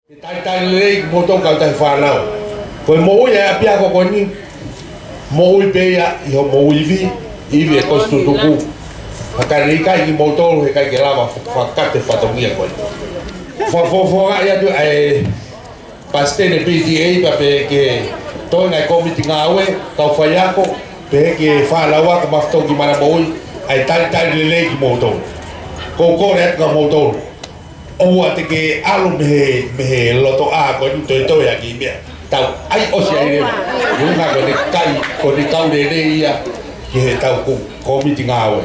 Tai lei mo tau kau tai whanau. Koe mo ui e apia ko koe ni. Mo ui peia i ho mo ui vi. Iwi e kostu tuku. Hakari kai ki mo tolu he kai ke lava whakate whatongia koe. Whawhawha ia tu ai pastene PTA pa pe ke toi ngai komiti ngā ue tau whaiako pe ke whalaua ka maftou ki mana mo ui ai tai lei ki mo tolu. Kōkore atu ka mo tolu. Oua te ke alo mehe loto a ko ni toi aki mea tau ai osi ai rena runga ko ne kai ko ni kau re ia ki he tau ku komiti ngawe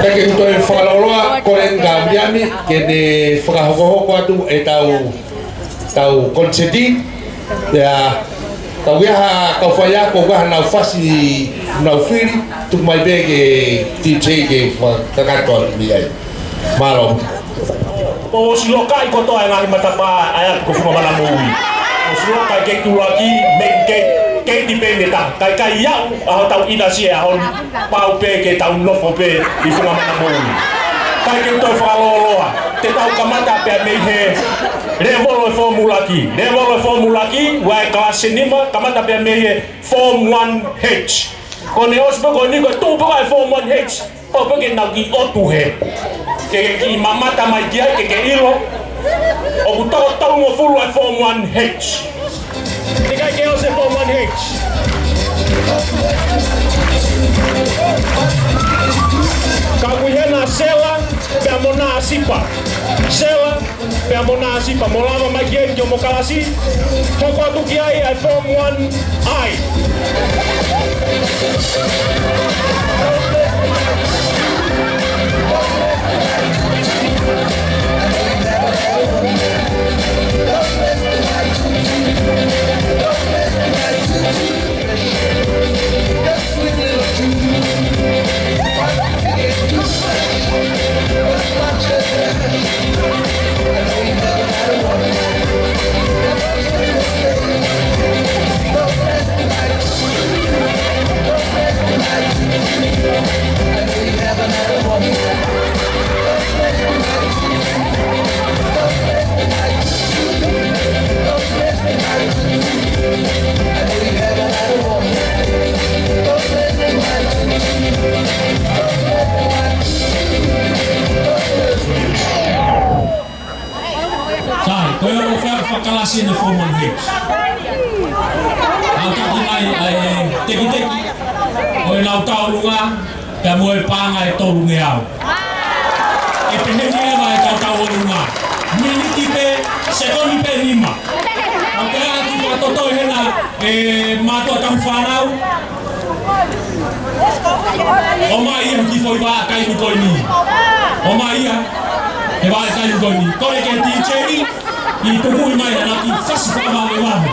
te ke toi whakaloloa ko e ngā miami ke ne whakahoko atu e tau konseti ya tau iaha kau whaia ko kaha nau whasi nau whiri tuk mai be ke TJ ke whakakatua mi ai Malo. O silokai ko to ai matapa ai ko fuma mana mui. O silokai ke tulaki men ke dipende ta. Kai yau a tau ina si a hon pau pe ke tau no pe i fuma mana mui. Kai ke to faloloa. Te tau kamata pe me he. Revolo formula ki wa ka sinima kamata pe me he form 1H. Ko ne ospo ko ni ko tu pa form 1H. O pe ke na ki otu he. Ki mamata mai kia ke ilo o butau tau mo fulu ai form 1H ni kai ke ose form 1H ka kuhena sela pe mona asipa molava mai kia ki mo kalasi toko tu ki ai form 1I Kalasi ni form 1H. Ang takinay ay teki-teki o ilaw tao lunga kaya mo ay pangay ito lungiyaw. Ipinigyan ay tao lunga. Minitipe, sekoni pe lima. Ang kaya ating matotoy na mato at ang fanaw. O maiya kifo iba kayo ni Koini. O maiya iba kayo ni Koini. Kore kaya TJ i tukui mai na ki fasi fa ma le waho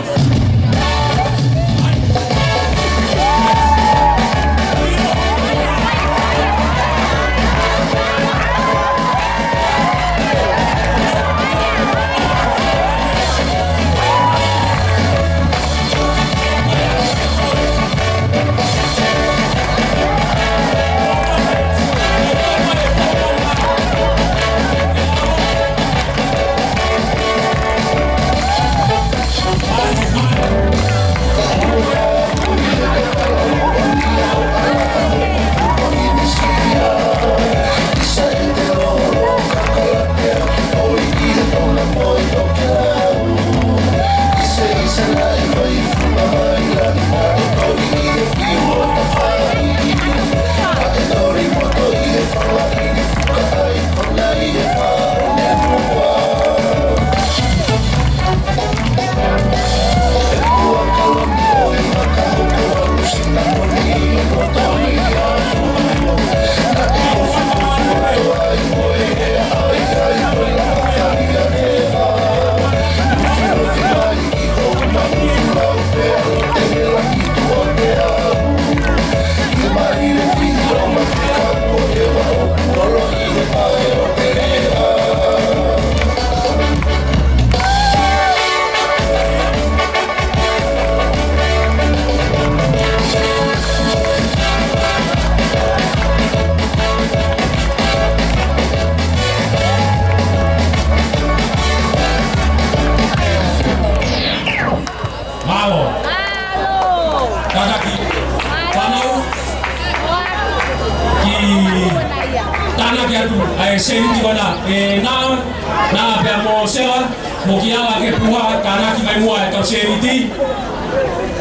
o sela mo ki ala ke puha kana ki mai mua e tau seriti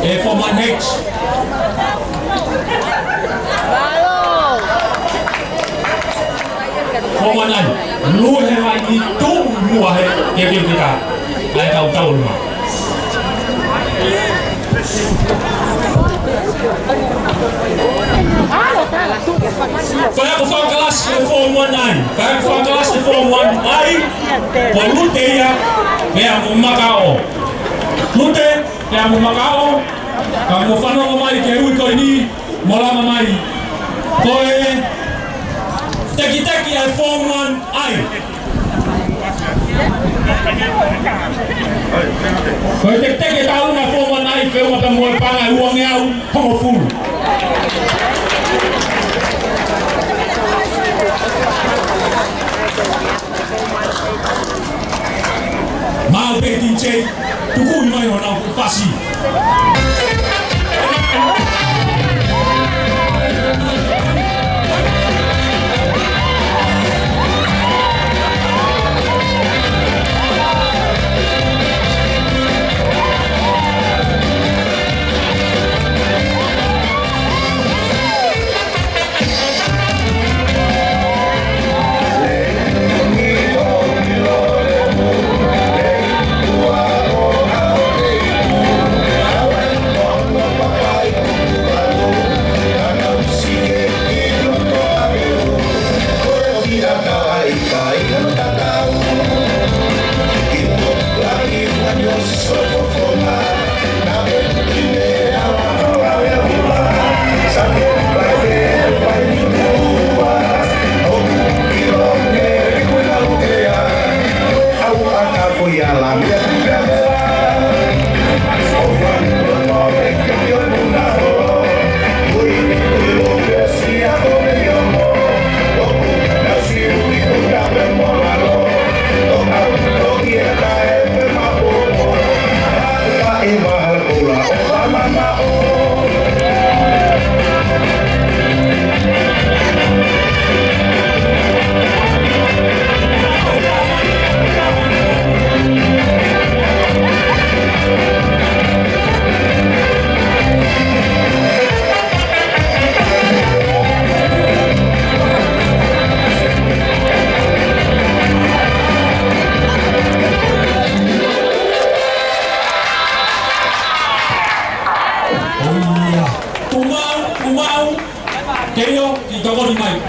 e Form 1H Form 1 lu he mai ki tu mua he ke kita lai tau luma Kaya ko fa kelas Form 1 kaya ko fa kelas Form 1 ai ko lute ya kaya mo makao lute kaya mo makao kamu fano mai ke ui ko ni mola mai ko teki ai Form 1 ai ko teki tahu na Form 1 ai fe uma mo panga uang yau homo full Mau petin cek, tuku mai hona fasi.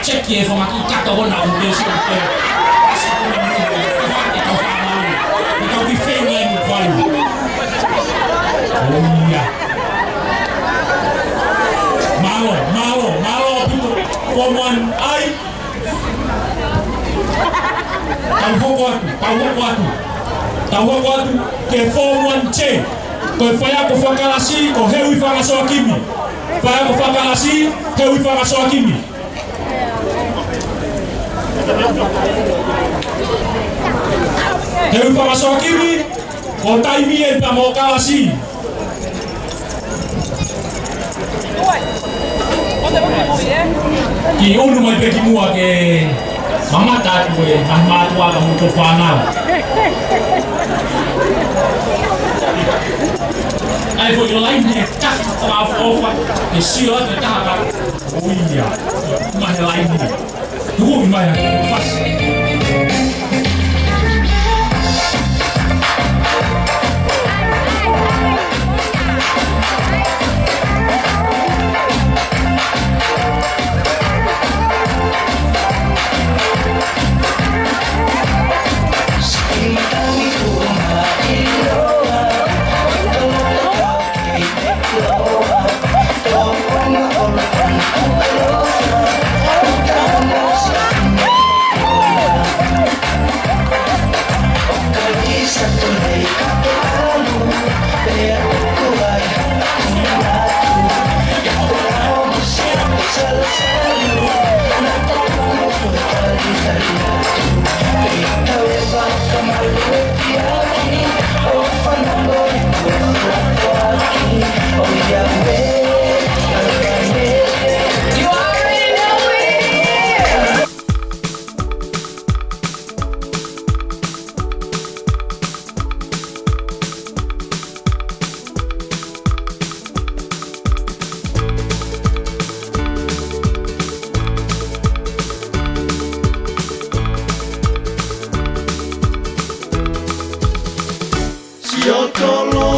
Check ye for maki kato bona udesi ke asiko na mo e ka fama e ka bi fenga ni kwali oya malo puto Form 1 ai tahu kwatu ke Form 1 che ko faya ko fakalasi ko hewi fanga so kimi faya ko fakalasi hewi fanga so kimi Hewi fanga kimi o taimi e pa mo kalasi ki unu mai peki mua ke mamata tu e mahmatua ka mo fana ai foi lá e tá com a fofa e se ó tá cá uia mas lá e tu vai faz Yotolo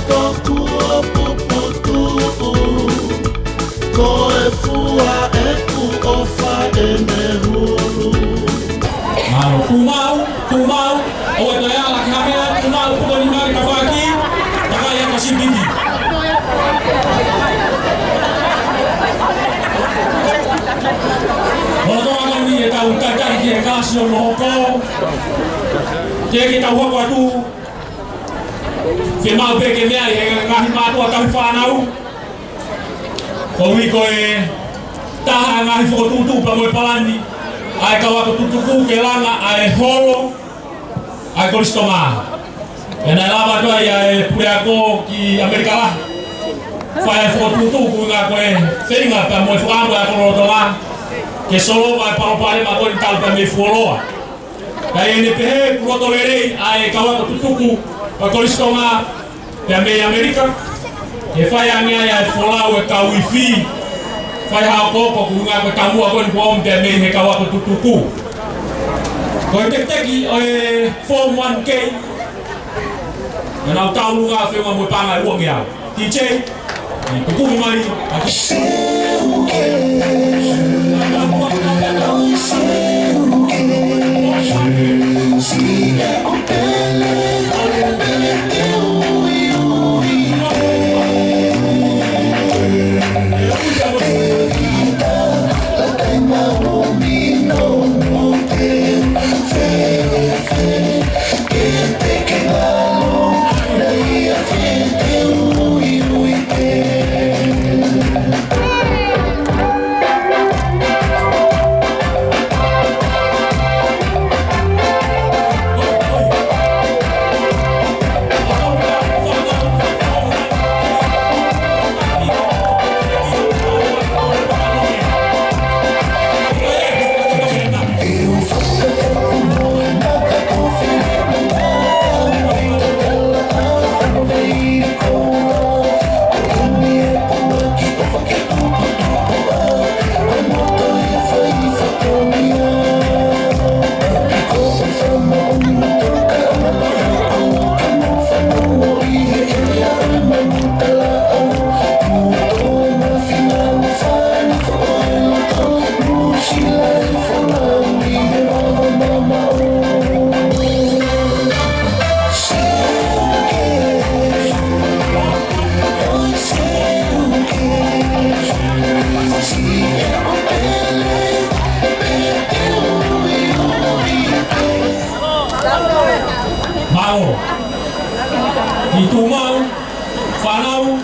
tokua puputu ko e fua e ku ofa e mehulu. Mau kumau o e toia la kamera kumau puko ni mari kawaki takaya kasibiti. Moto ako ni e tau kakari ki e kasi o mohoko te ki tau hoko atu ke mau peke mea i e ngahi mātua tau whanau ko wiko e taha ngahi whokotutu pa moe palani ai kawako tutuku ke langa ai holo ai koristoma e nai lava toa ia e pure ako ki Amerika la whae whokotutu ngā koe whenga pa moe whakamu e ako rotonga ke solo vai paropare ma tori tal pa me fuoloa kai ene pehe kuroto lerei ai kawako tutuku pa koristoma pe ame Amerika e whae angia ia e wholau e ka wifi whai hao koko ku ngā koe tamua koe nikuom te mei he kawako tutuku. Koe tekteki o e Form 1K na nau taulu ngā whenga moe pāngai uangi au. DJ, tukumu mai. Mau, itu mau, whanau,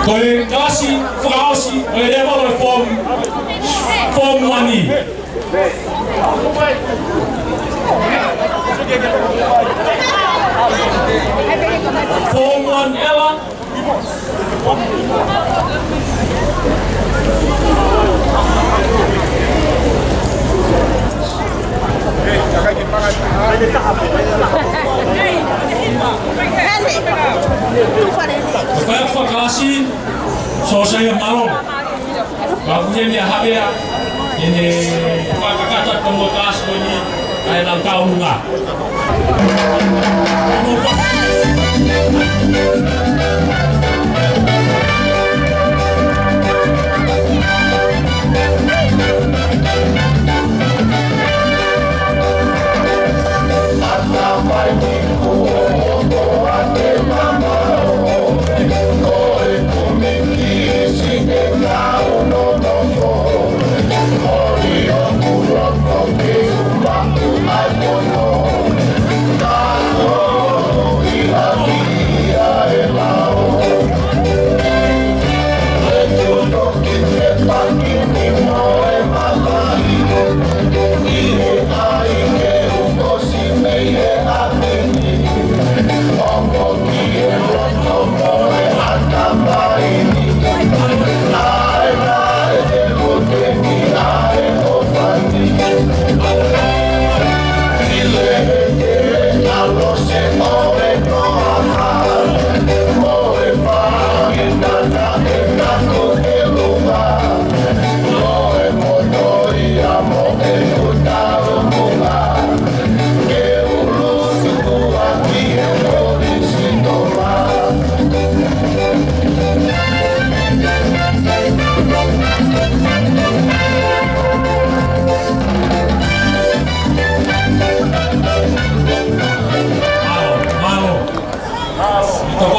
koe kasi, whakaosi, koe rewa loe form 1 Form 1 ela. Kaya whakasi, so saya malong. Bakunya ni habea, ini kakakata kemukas bunyi kayak nang kau lunga. Oh,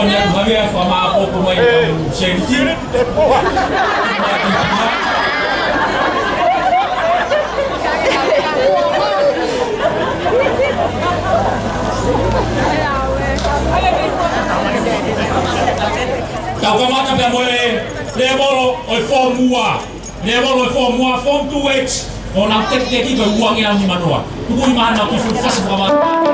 Pokoknya Javier sama apa pemain kamu senti. Kau kamata pia boleh level oi formua form 2H orang teknik itu uang yang di mana? Tuh mana tu fast kamata.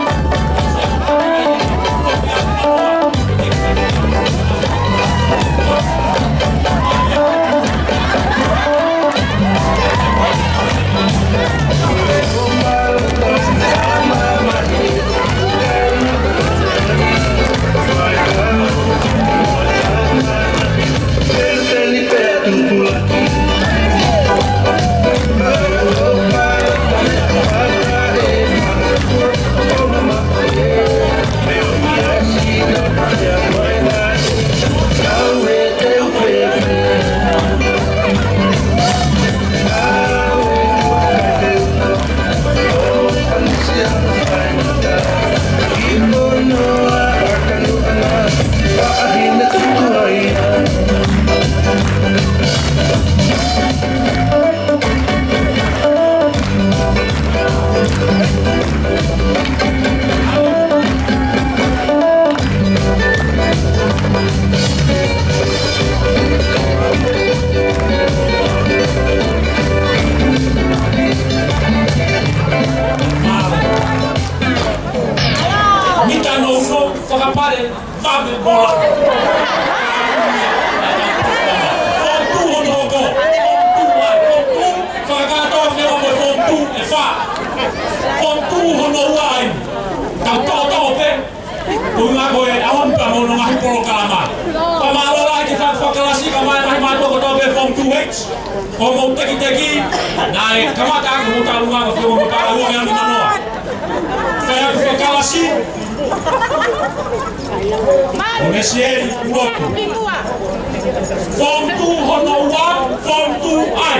Form 2 hono 1, Form 2I.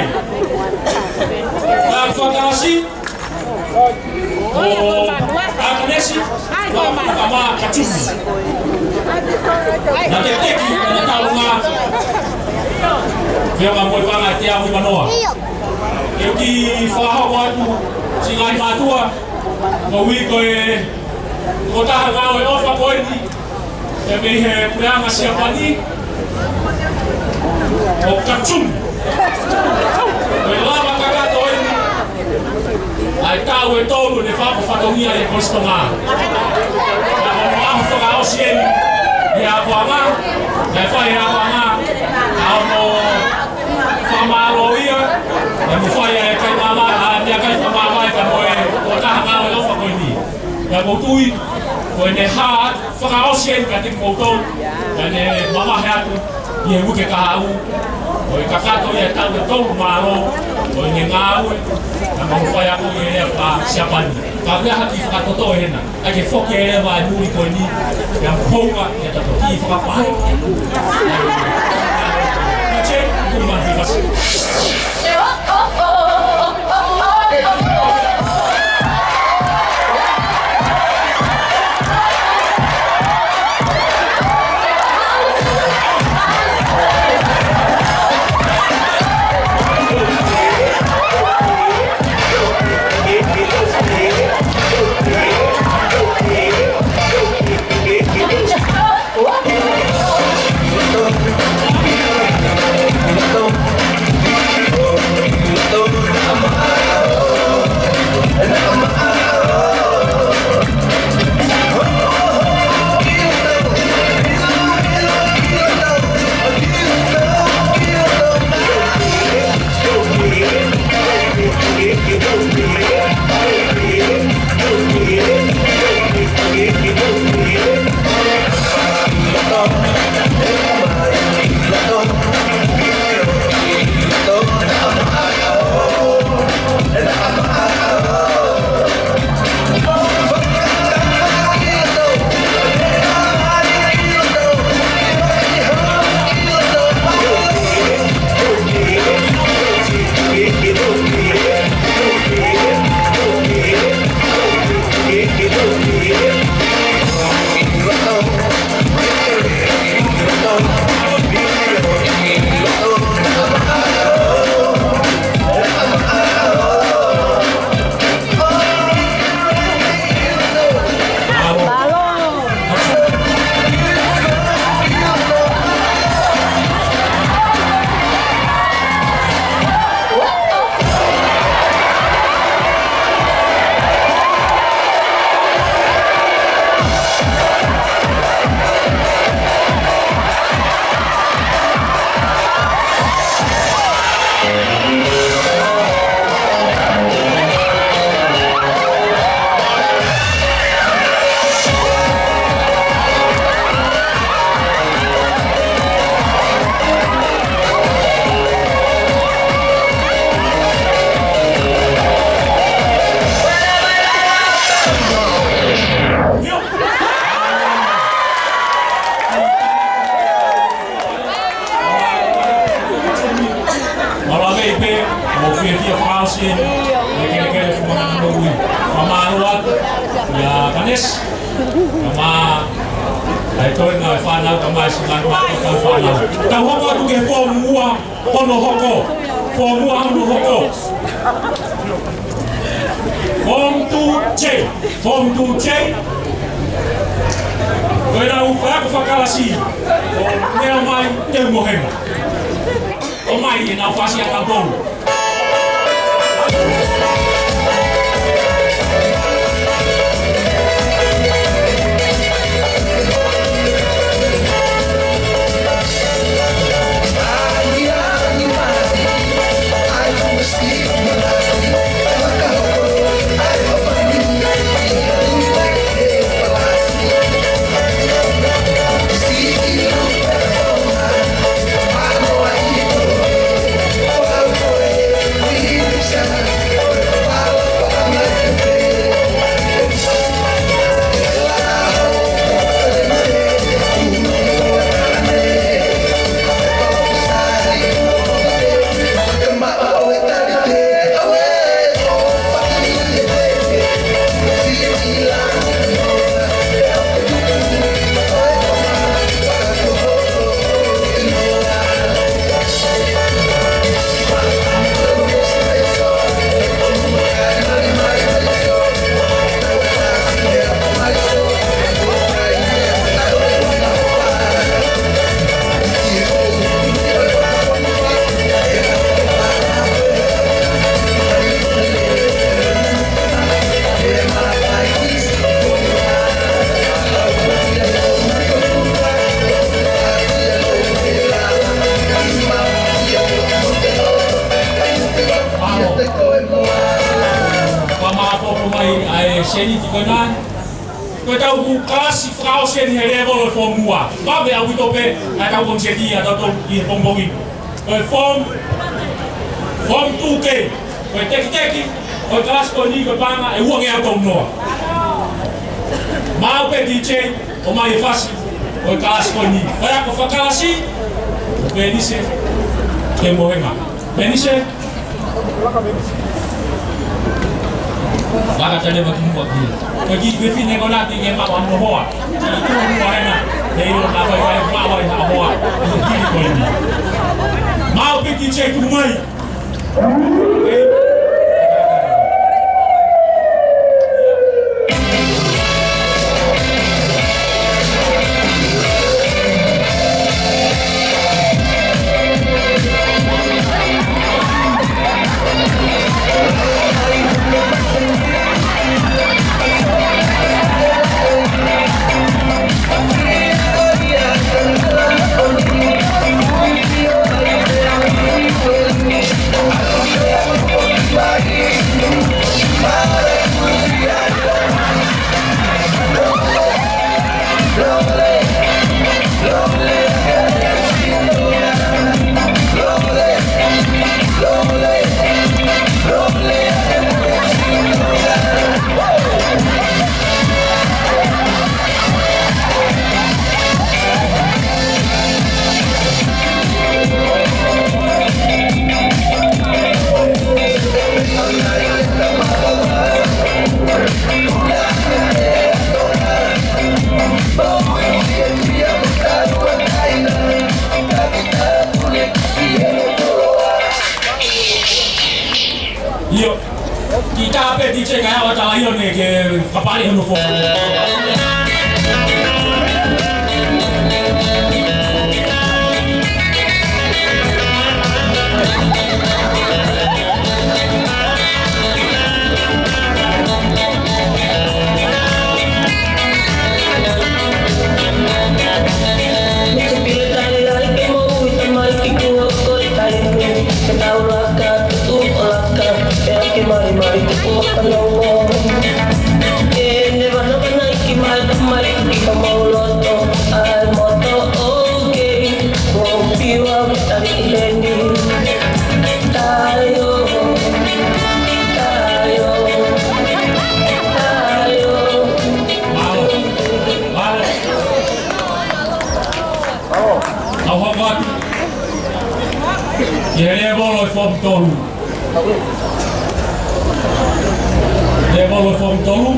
Dan fakulasi Agnesi sama Kacumi. Na tekniki na talunga. Kaya ngamoy panga tiya mo manoa. Eu ki faho watu singai matua. Mawi ko kota ngao ofa ko ni. Ebe he puanga siapa ni? O Kacumi. Lava cagato ini. Ai tau e tolu ne fa fatongia e costoma. Ya mo fa ka osien. Ya kwama. Ya fa ya kwama. Amo famaloia. Ya mo fa ya kai mama, ya kai mama e fa moe. O ta ngao e fa ko ini. Ya mo tui ko ne ha fa ka osien ka tik mo to. Ya ne mama ha tu. Ye mu ke ka au. Oi kakato ya tau de tolu malo. Oi ne ngau. Na mafaya ko ye pa siapa ni. Ka dia hati fa to to hena. Ake foke ele va muri ko ni. Ya ponga ya to ki fa pa. Che ku ma fi fas. Kama ai toi na whanau ka mai singa ma ka whanau. Ka hoko atu ke whomua hono hoko. Whomua hono hoko. Form 2J. Form 2J. Koe rau whaku whakalasi. O mea mai te mohenga. O mai e nau whasi a kamponu. Seni ti konan. Koe tau ku kasi frau seni he level form mua. Pape au tope ai tau kon sedi atau to i bombongi. Koe form 2K. Koe teki. Koe kelas ko ni koe panga e uang e auto noa. Mau pe DJ o mai fasi. Koe kelas ko ni. Koe aku fakalasi. Koe ni se ke mohenga. Benise. Baka tale baki mua kia. Bagi Griffin neko nati nge mawa mohoa. Itu mua hena. Neiro na vai mawa ha hoa. Itu kiri ko ini. Mau piti cek kumai. Kita apa DJ kaya orang lain ni ke kapal yang nufo. Mari tu kalau ini mana mana kimal mari kita mau loto al moto oke kopi wa tadi ini tayo Ahogat Yere bolo form tolu Yere bolo form tolu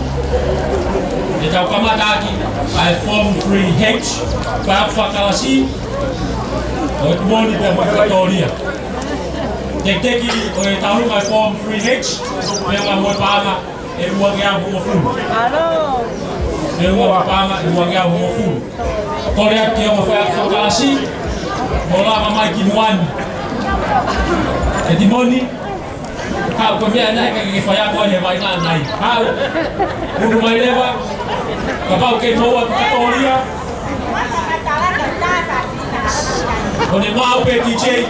tau kamataki ai form 3H whakalasi o te moni te Makatoria. Teki o e taurunga ai form 3H mea ngā moe pāma e ua ngea hunga fulu. E ua pāma e ua ngea hunga fulu. Kore ati o whakalasi mo lama mai ki muani. E ti moni kau ko mea nai ke whai ako he mai ngā nai. Kau unu mai lewa ka pau ke moa Makatoria. On est mau pe DJ.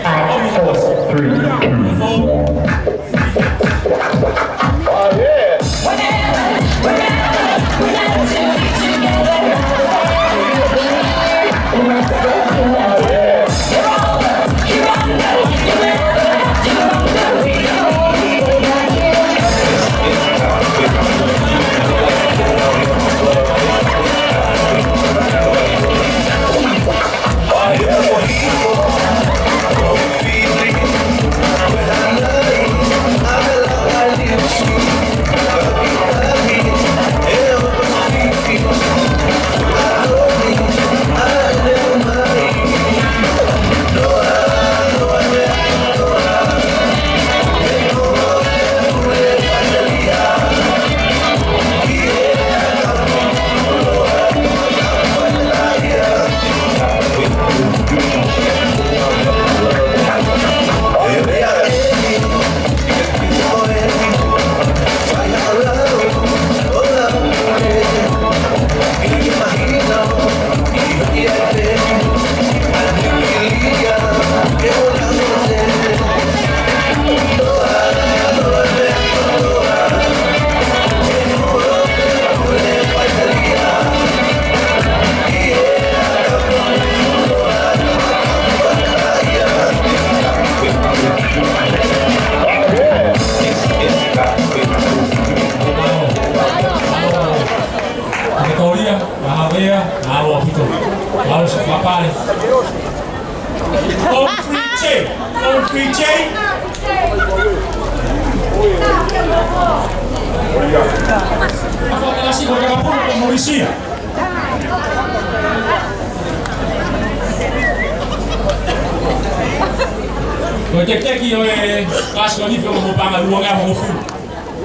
Ko teki o e kasko ni fo mo panga luanga mo fu.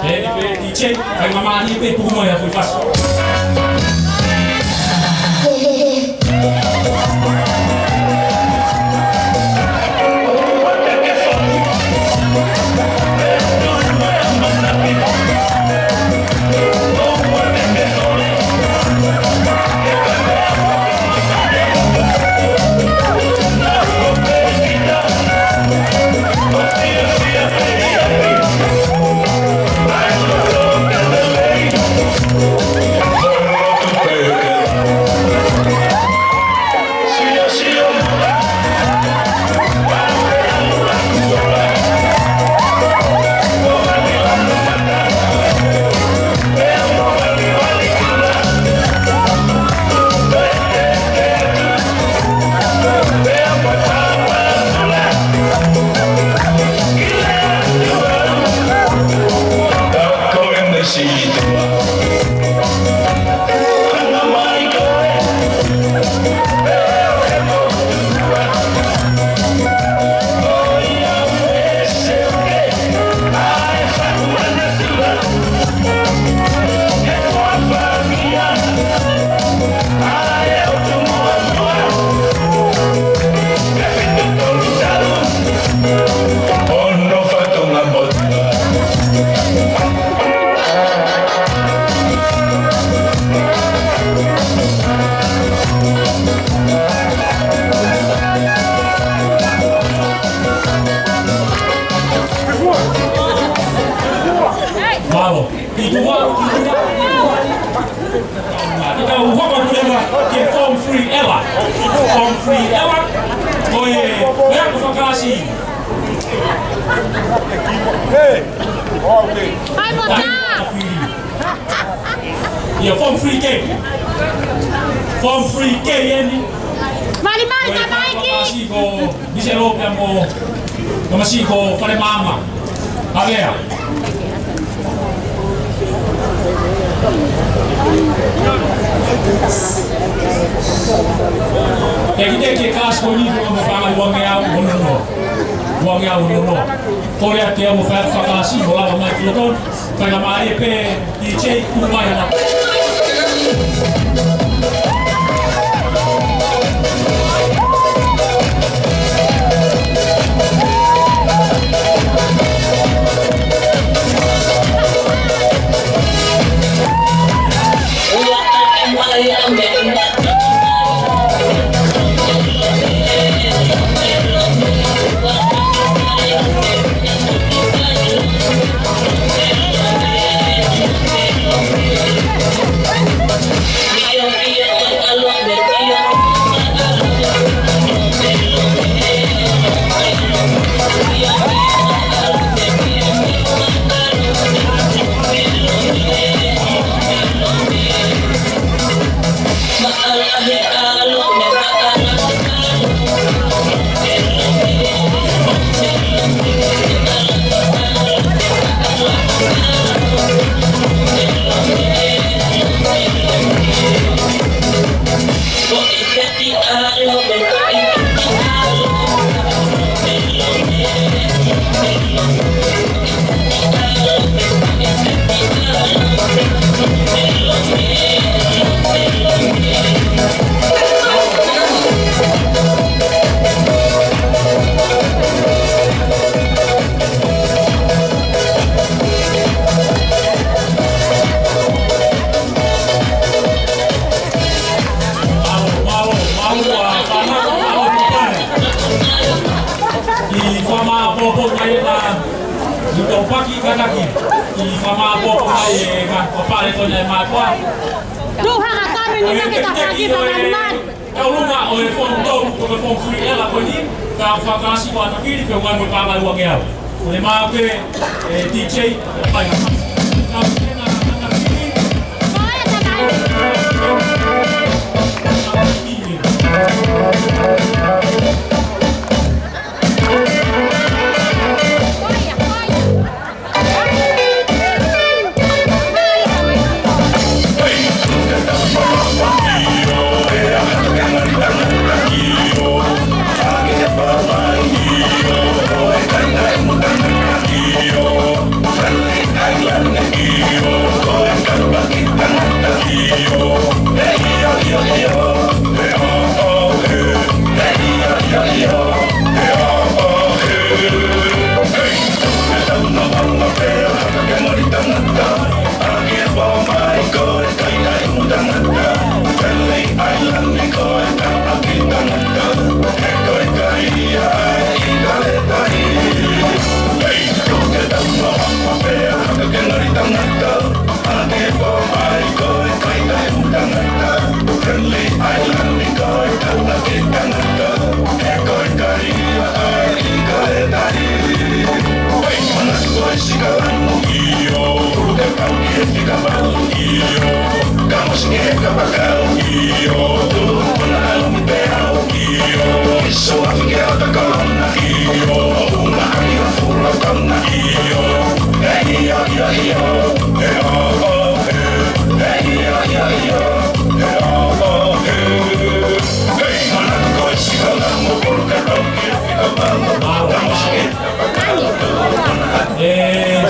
E pe DJ ai mama ni pe pu mo ya fu pas. Ia form free game. Form free game ni. Mari Maiki. Masih ko bisa lo mo masih ko pare mama. Avea. Kita ke kelas koni ko mo fanga wang ya wono. Wang ya wono. Ko ya te mo fa fakasi bola ma kiloton. Fa na mai pe DJ kuma ya na. DJ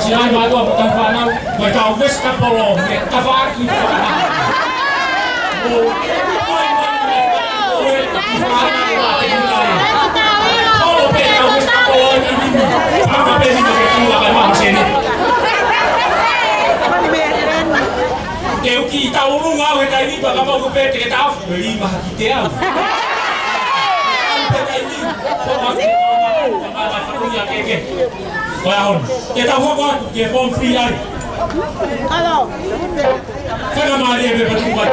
Siya ay bago ang pagkakanaw. May kaugis ka polo. May kavaki pa ka. Eu que tá um lugar, eu tá indo para cá para o pé, que tá feliz, mas aqui tem algo. Wow, kita buat dia form free lagi. Halo. Saya mari dia berbuat.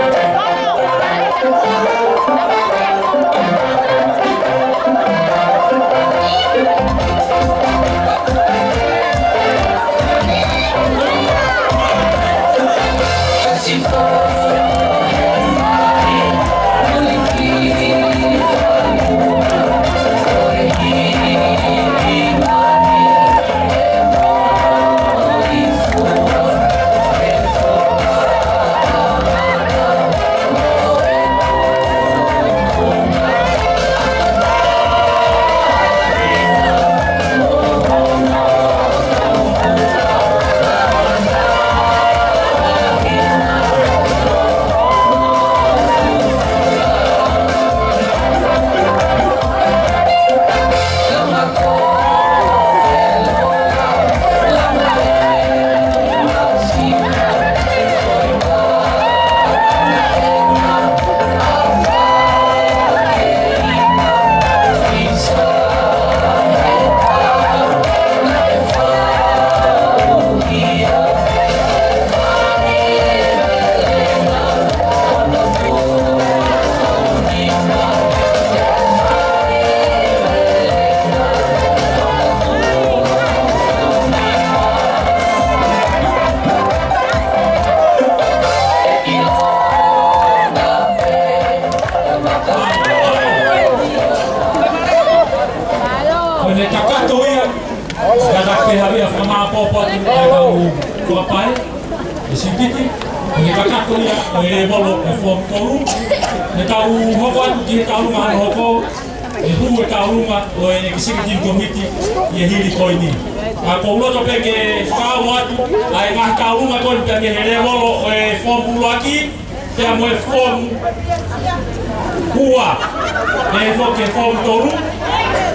ke habia fama popo tu au papai e sipiti e kakako ia o e bolo e fo tolu e tau hoko atu ki tau ma hoko e hu e tau ma o e kisiki komiti e hili koini a ko loto pe ke fa watu ai ma tau ma ko pe ke e bolo e fo bulu aki te amo e fo hua e fo ke fo tolu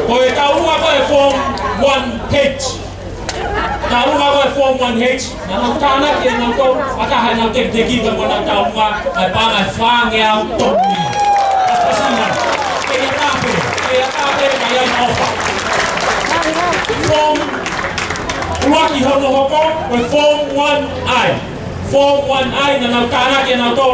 ko e tau ma ko e fo 1H tau ma ko e fo 1H na no kana ke no ko aka ha na tek teki ko na tau ma ai pa ai fa nge au to ni asina ke ya tape ka ya ofa from Lucky hono hoko ko form 1I form 1I na no kana ke na to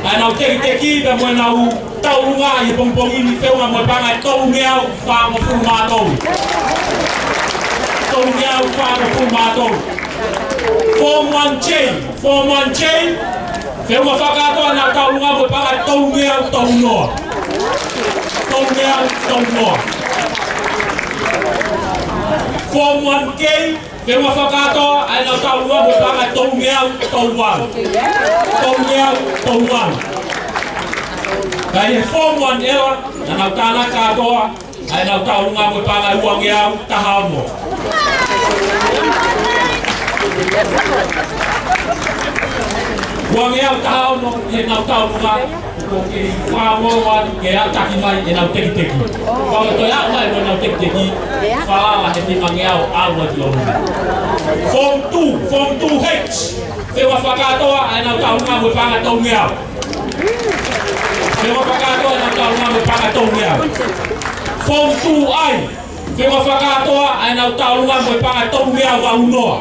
ai na tek teki da mo na u tau nga i pompong ni fe nga mo pa ngai to nge au fa mo fu ma to Tonyao Fano Fumato Form 1J Feu ma whakato ana taurunga mo paka Tonyao Taunoa Form 1K Feu ma whakato ana taurunga mo paka Tonyao Tauwan Kai Form 1L na tana katoa ai na taurunga mo paka Uangeau Tahamo Wang yang tahu no, yang tahu lupa, okey, faham orang yang tak kimai yang teki. Kalau tu yang mai yang teki, faham lah yang mangiau awal tu. Form 2H, sewa fakato yang tahu nama berpangat tongiau. Sewa fakato yang tahu nama berpangat tongiau. Form 2I, sewa fakato yang tahu nama berpangat tongiau waunoa.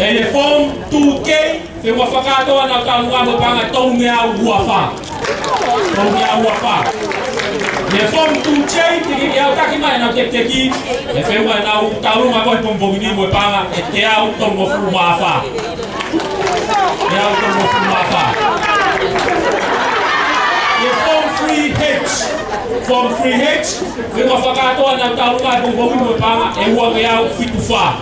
Ele form 2K fe wa whakato ana taunga mo panga Tonyao Uafa. Le form 2J tiki ia taki mai na teki e fe wa na taunga ko pombogini mo panga e te au tongo fumafa. Le form 3H fe wa whakato ana taunga pombogini mo panga e ua ngeau fitufa.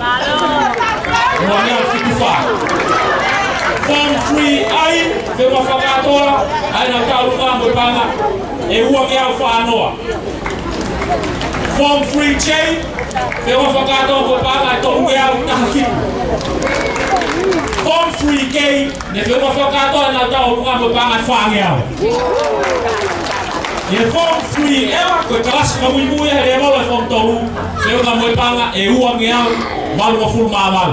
Form 3I fe wa whakatoa ai na taurunga mo panga e ua ke au whanoa. Form 3J fe wa whakatoa mo panga e tohu au tahafiku. Form 3K ne fe wa whakatoa na taurunga mo panga e whangeau. Ye form 3L ko kelas mamuimuia he remola form tohu fe wa mo panga e ua ngeau malu wa full mamal.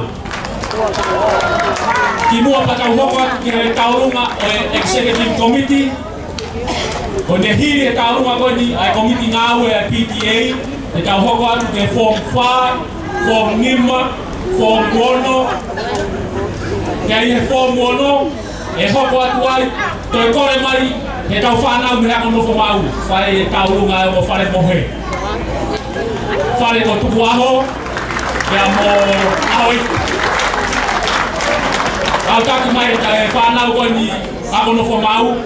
Timua patau hoko ke taurunga executive committee o ne hiri e taurunga ko ni ai committee ngau e PTA e tau hoko atu ke form 5 form 5 form 1 ke ai form 1 e hoko atu ai to e kore mari e tau whanau me hako nofo mau whare e taurunga e mo whare mohe whare ko tuku aho ke a mo aoi au taki mai e whanau ko ni ako no fo mau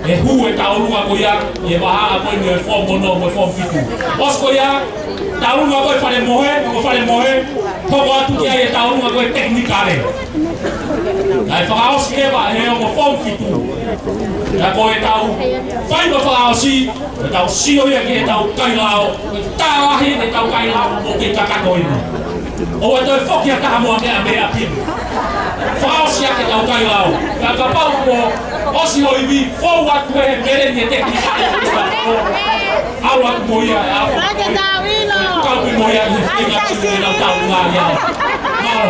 e hu e taurunga ko ia e waha ko ni e form 1 mo form 5 os ko ia taurunga ko e whare mohe toko atu ki ai e taurunga ko e teknikare ai whakaos ke wa e o mo form 5 e ko e tau whai mo whakaosi e tau sio ia ki e tau kailao e tāwahi e tau kailao o ke kakatoini o e toi whoki a kahamoa mea mea pinu Fausi yake tau kailao ka kapau ko osi hoivi fo watu e mere ni teknika au watu moia au kau pi moia ni tinga tinga na tau ngaya mau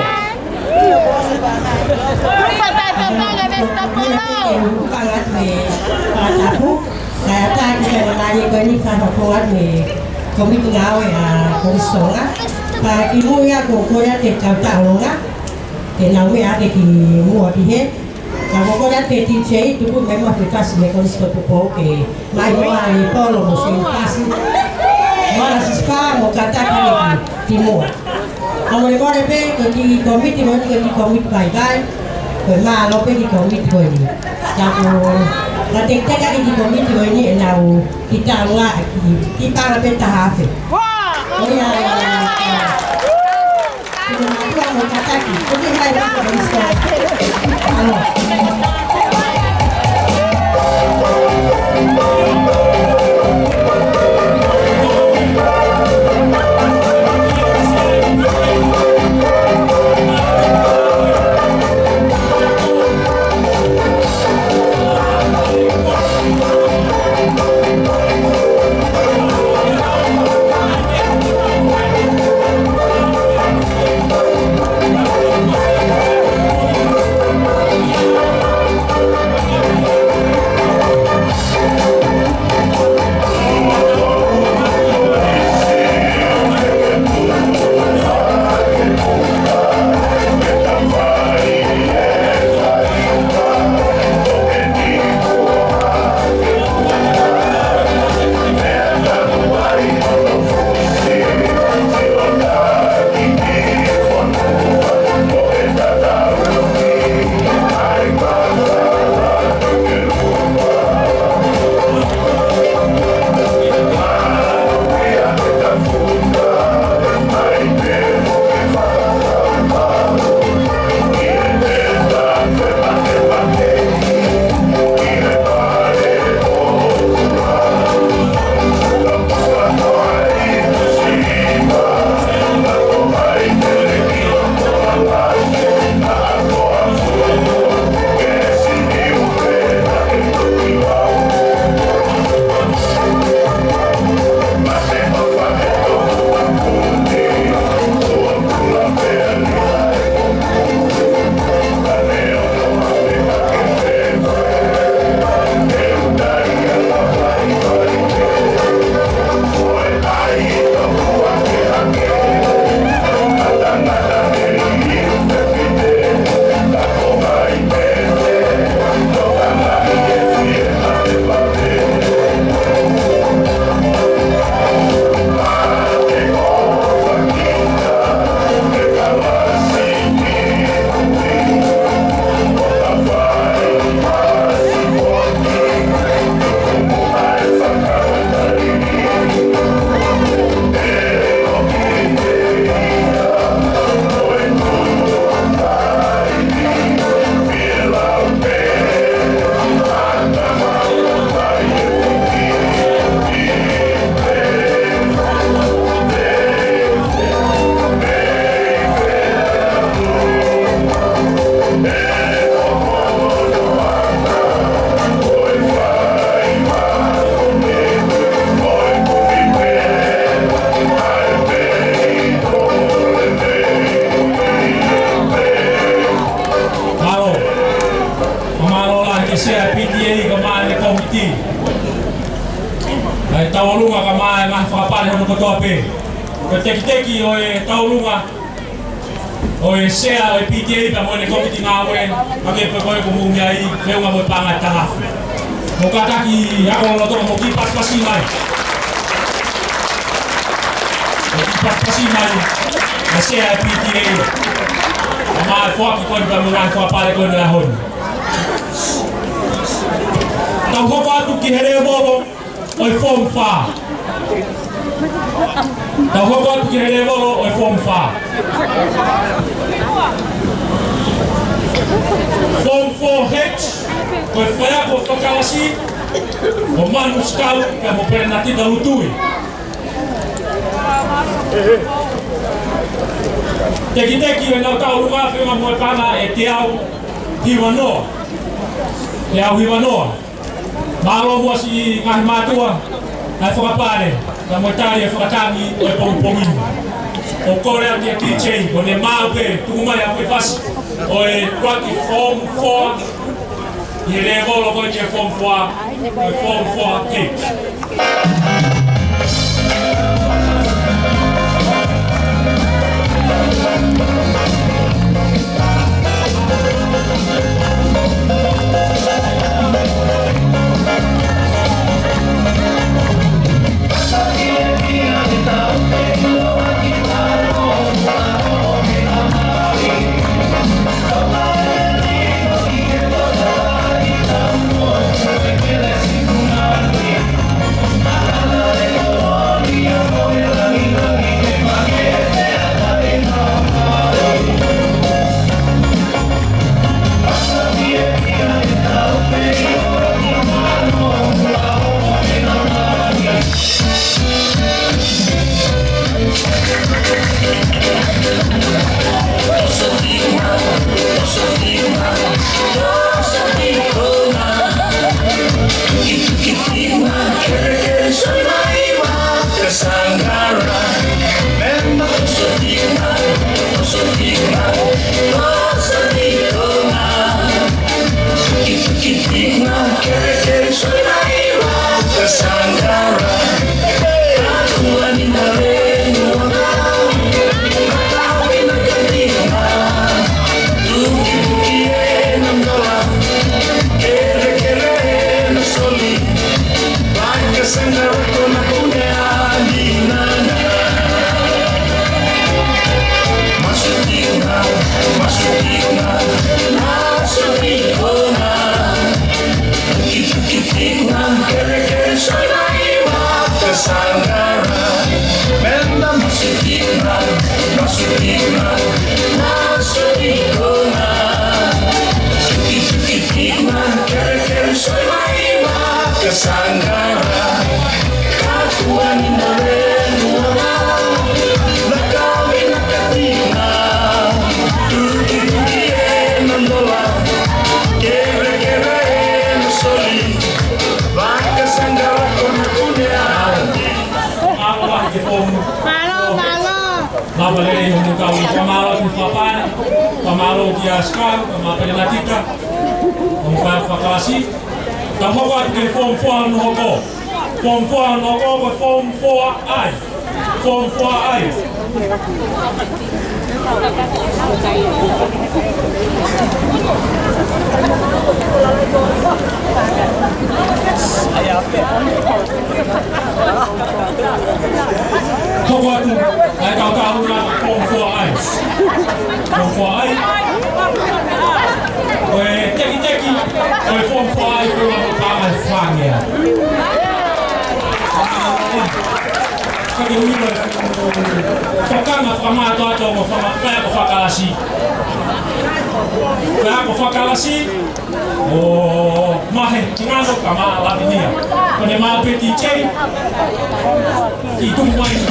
saya tak bisa menanya kini kalau kuat ni komiti ngau ya konsonga pak ibu ya kau ya tahu ngah ke nau me ake ki mua ki he ka koko ya te tiche tu ku me mo te kasi me kon sto po ke mai mo ai polo mo se kasi mara si spa mo kata ki mua amore gore pe ki komiti mo ki komiti bai bai ko ma lo pe ki komiti ko ni ka ko La teka i komiti o ni na o kita nga ki para peta hafe. O ya Kita mau kataki. Jadi hai ba ko isto. Ano. taulunga kama na whakapare hono kotoa pē. Ko teki teki o e taulunga o e sea o e PTA pa moene komiti ngā oe ake pe koe ko mumia i whiunga mo panga e tangafu. Mo kataki ako lotonga mo ki paspasi mai. Mo ki paspasi mai na sea e PTA. Ama e whaki koe pa mo ngai whapare koe na honu. Tau hoko atu ki here volo o e form 4. Tau hoko atu ki here volo o e form 4. Form 4H o e whaiako whakalasi o manu skau ka mo perenati da utui. Teki teki o nau tau runga whiunga mo e pana e te au hiwanoa. Te au hiwanoa. Malo mo si ngahi matua ai whakapare ka mo tari e whakatangi o e pongipongi. O kore au tia keychain o ne mau pe tukumai au e whasi o e kwaki form 4 i re volo koe tia form 4 o e form 4 cake. Thank you. Mabalele yung mukha ng pamalo ng papana, pamalo di askal, pamapalinatika, ang pagkakalasi. Tamawag kay Form 4 no ko. Form 4 no ko, Form 4I. Form 4I. Kau tu, ay kau tahu nak Form 4I. Form 4I. Oi, teki. Oi, Form 4I tu nak pakai fang ya. Kau ni kau kan nak fama atau mau fama kaya kau fakalasi. Kaya kau fakalasi. Oh, mahe, jangan kau kama alam ini ya. Kau ni mau peti cai. Itu main.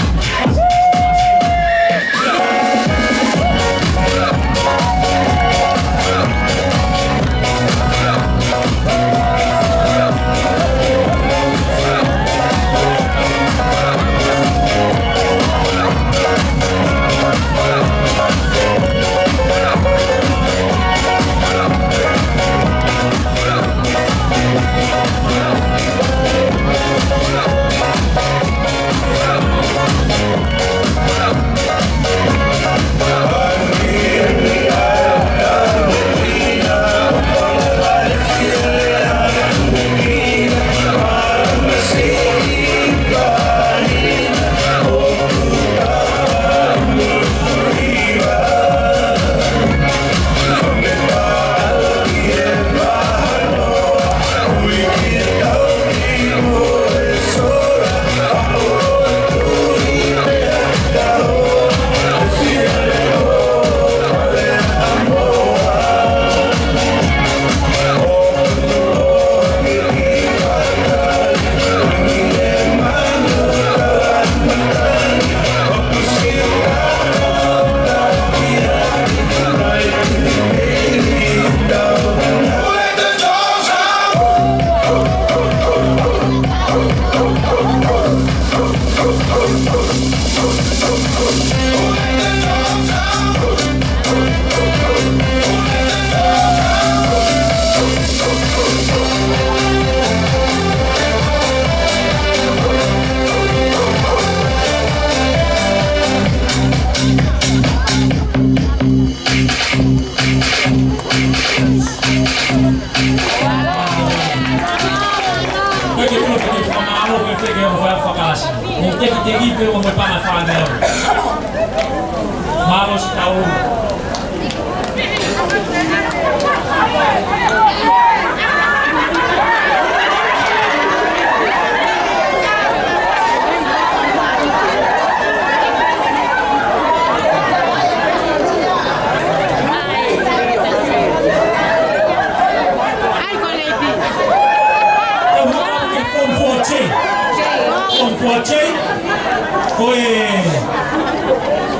Tegi pe o me pana fane. Malos tau.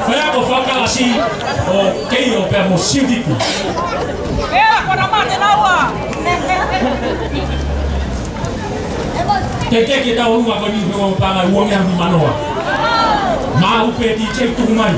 Foi a foca assim, o que eu pego sídico. Era quando a mate na rua. Que dá uma coisa para pagar o homem a mim manoa. Mas o pedi tinha tudo mais.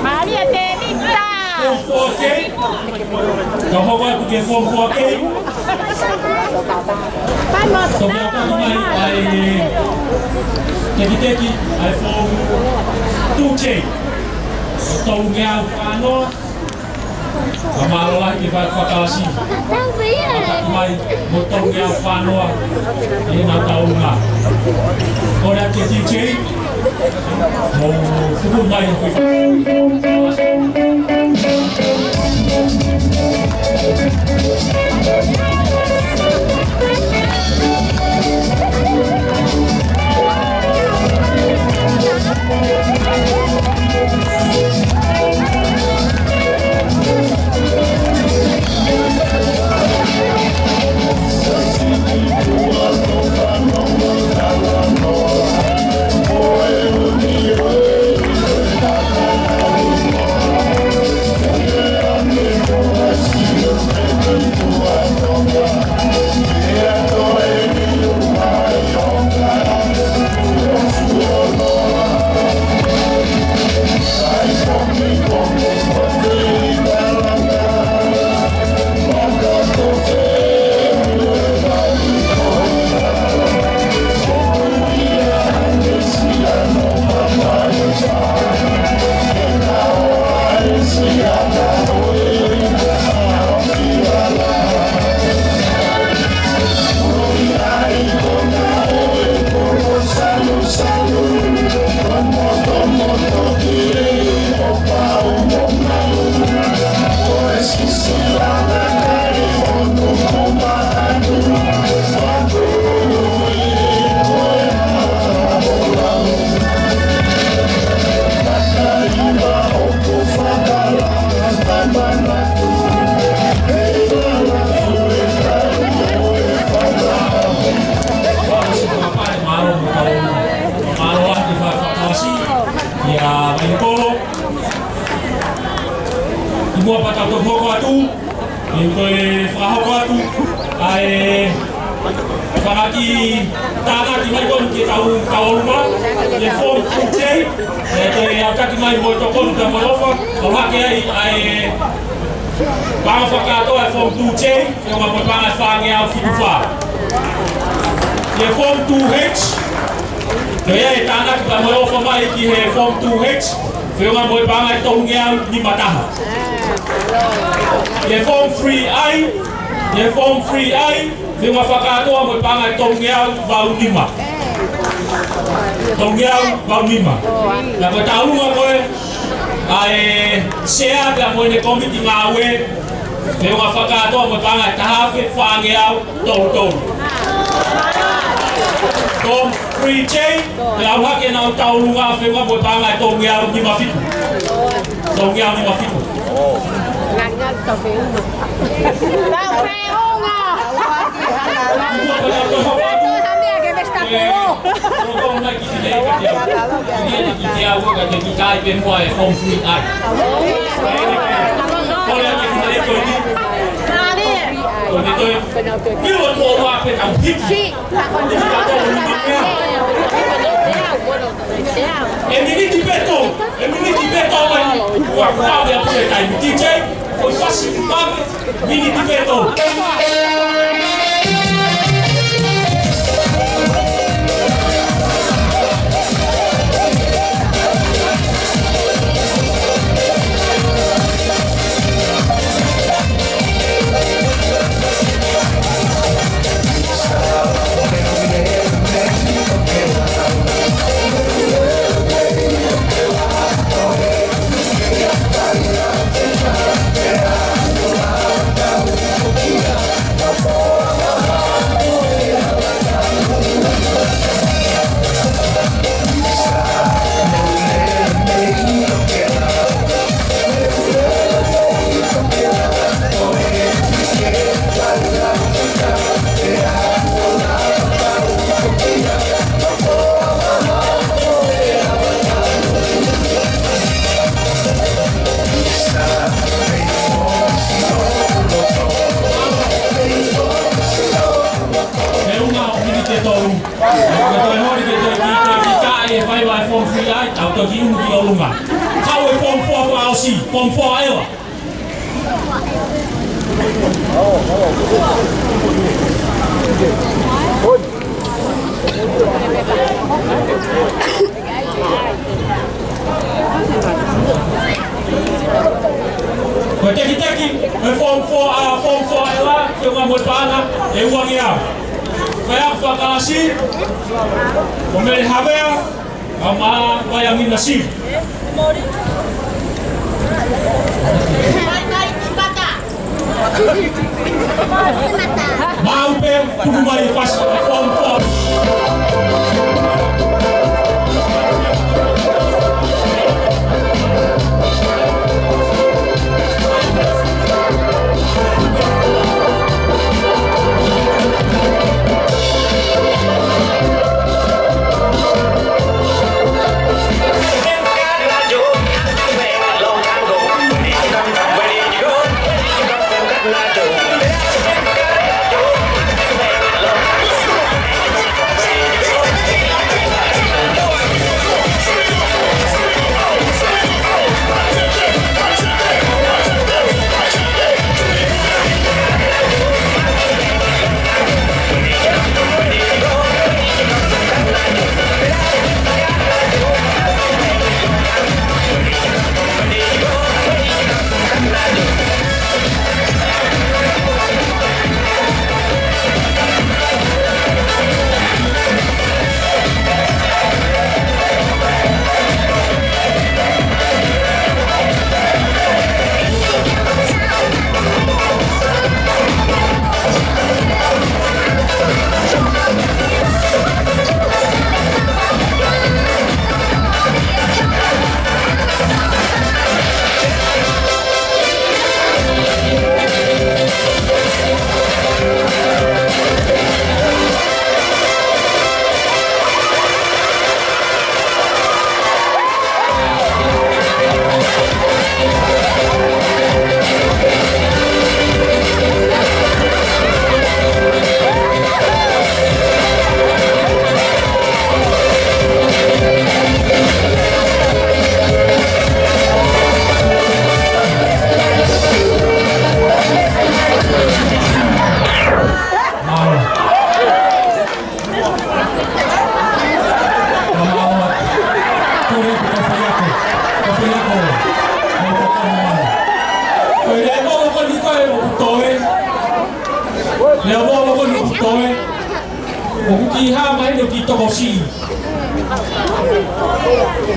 Maria Temita. Teki ai form tuche. Tau ngau ano. Kamalo lah ki fa kalasi. Tahu mai botong ngau ano. Ini na tau nga. Ora teki che. Mo kubu mai ko. Mua patau tu pokok tu, ini frahok tu, ai Pagi tanah di mana kita tahu rumah, dia form kucing, dia akan di mana boleh tokon dan melofa, orang kaya ai bang fakar tu ai form kucing, yang apa bang ai fang yang fifa, dia form 2H, dia tanah kita melofa mai dia form 2H, yang apa bang ai tong yang di mata. Dia form 3I, dia form 3I, dia mafakato ang pangai tongyao bau lima. Tongyao bau lima. Na ko tahu ako ay share da mo ne komiti ngawe. Dia mafakato ang pangai tahafe fangyao tong. Tom 3J, dia awak yang nak tahu nga fe mo pangai tongyao lima fitu. Tongyao lima fitu. Tao phê hôn à. Tôi tham gia cái best taco. Con này cái gì đấy cái theo cái cái cái bên ngoài không free ai. Con này cái gì đấy tôi đi. Tôi đi tôi. Cái luật bộ hoa phải làm thích. Em đi đi beto mà. Quả qua để tôi thành DJ. Foi facilitar mini divertor. form 3 ai tau to ki mu ki olunga kau e form 4 fa osi form 4 ai wa ko teki e form 4 ai wa ke nga mo pana e uang ia kaya fakasi Pemilih Habel sama Bayangin Nasib mau pen kumai pas form 4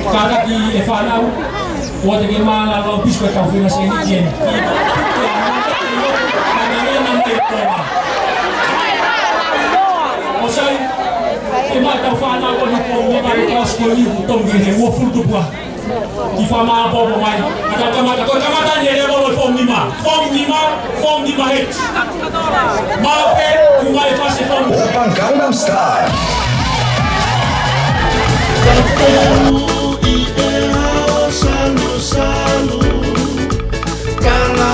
Kada ki e whanau, o te ke mana lau pisko e tauwhina se ni tien. O sai, e mai tau whanau o ni po mo kai kasko ni tongi he ua fultupua. Ki whamaa popo mai. Ata kamata, ko kamata ni e rebo form 5. Form 5 hit. Maope, kumai fase form. Oppa Gangnam Style. Salu kala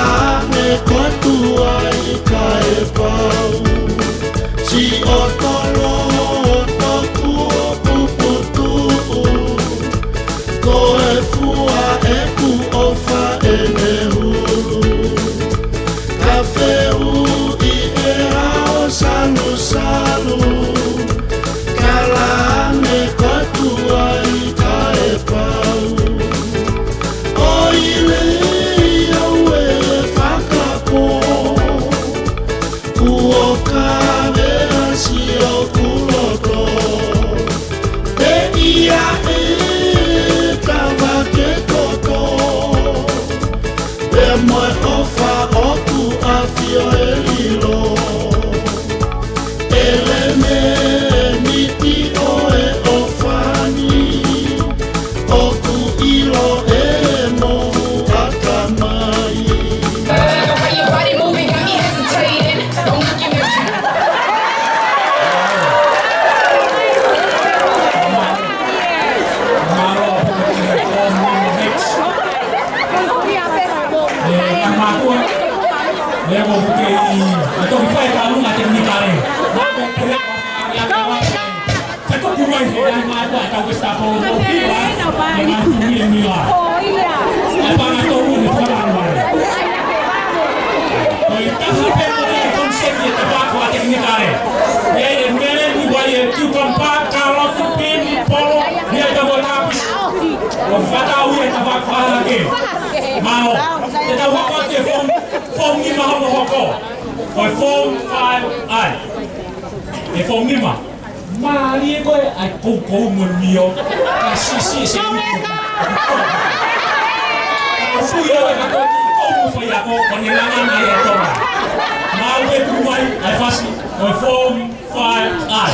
me kotua I kae pau si otolo toku puputu ko e fua e ku ofa e me hulu kafeu I e ao salu kala me kotua I kae pau Levo porque então que foi para uma técnica aí. Você tô com mais ideia mais para talvez está por Dengan tinggi mila. Oh iya. Apa nak tahu ni sekarang mana? Kita sampai pada konsep yang tepat buat ini kali. Ya, mana ni buat tu tempat kalau tu pin follow dia dah buat habis. Kita tahu yang tepat lagi. Mau. Kita hokok dia form ni mahu hokok. Form 5I. Form ni mah. Mari kau aku menio kasih sih. Aku ya aku saya aku penilaian ayat orang. Mau berumai, pasti form 5I.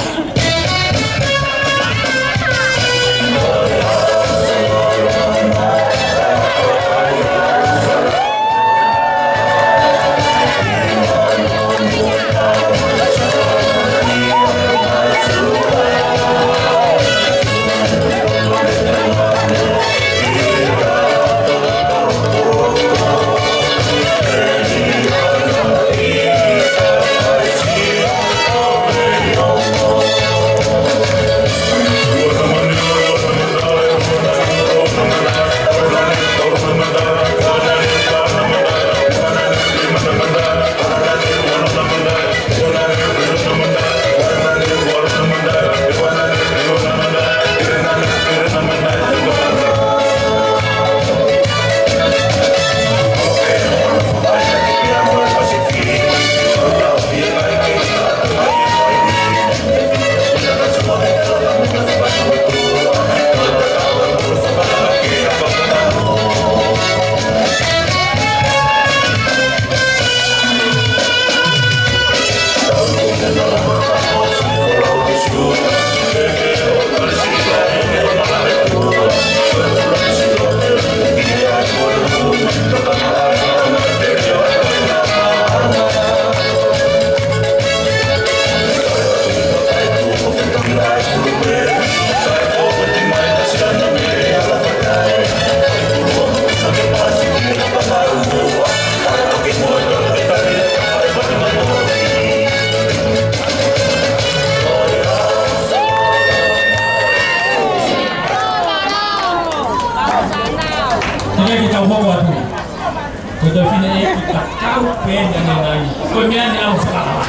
Kita finalnya kita tahu pen dan lain-lain. Kemudian yang salah.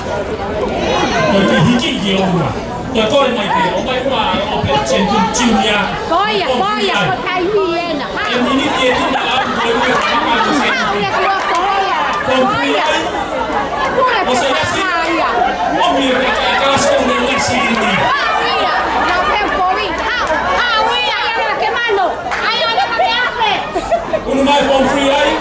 Jadi hiji dia rumah. Dia kau yang main, orang rumah, orang centrum ciumnya. Boya, kau Thailand ah. Yang ini dia tidak apa boleh sama dengan Dia keluar boya. Boya. Maksudnya sih, om dia kelas dengan sini. Iya, ngapain boy? Iya, yang ke mana? Ayo ada apa? Untuk my phone free ay.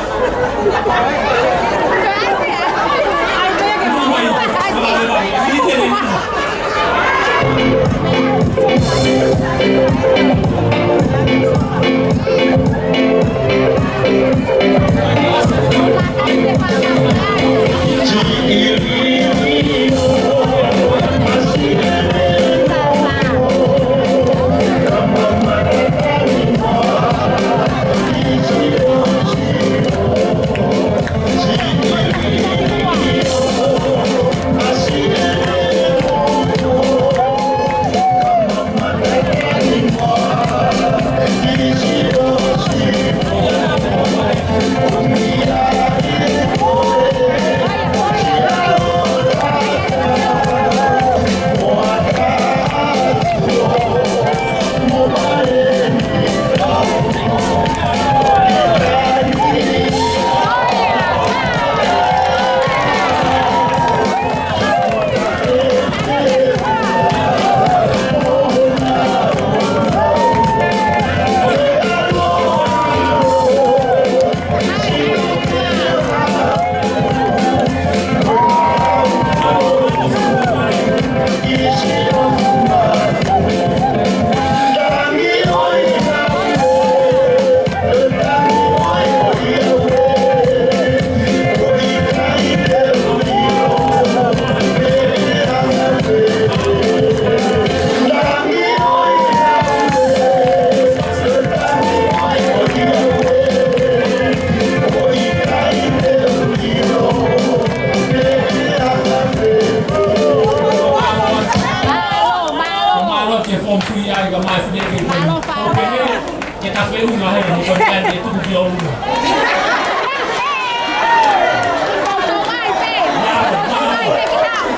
Kita feunga he ni ko kan itu dia unga.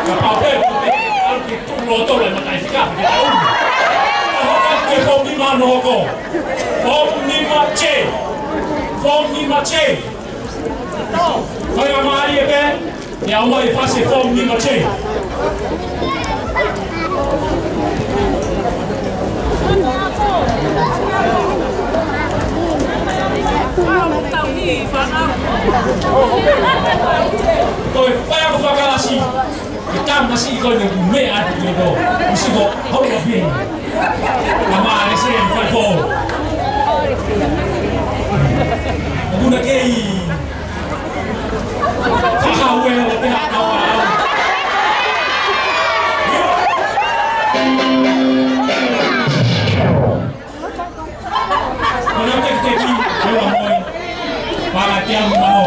Kapau pe al ki tu lo to le matai fika kita unga. Ke fom ni mano ko. Fom ni mache. Fom ni mache. Vai amari e be. E a mai fase fom ni mache. Tôi phải có phải cái gì, cái cam nó xí coi được mẹ ăn được rồi, nó xí có không có gì, mà này xem phải phô, cũng là cái phá hao quên là cái hạt đâu à, còn nếu cái gì, nếu mà mồi, và là tiêm mà nọ.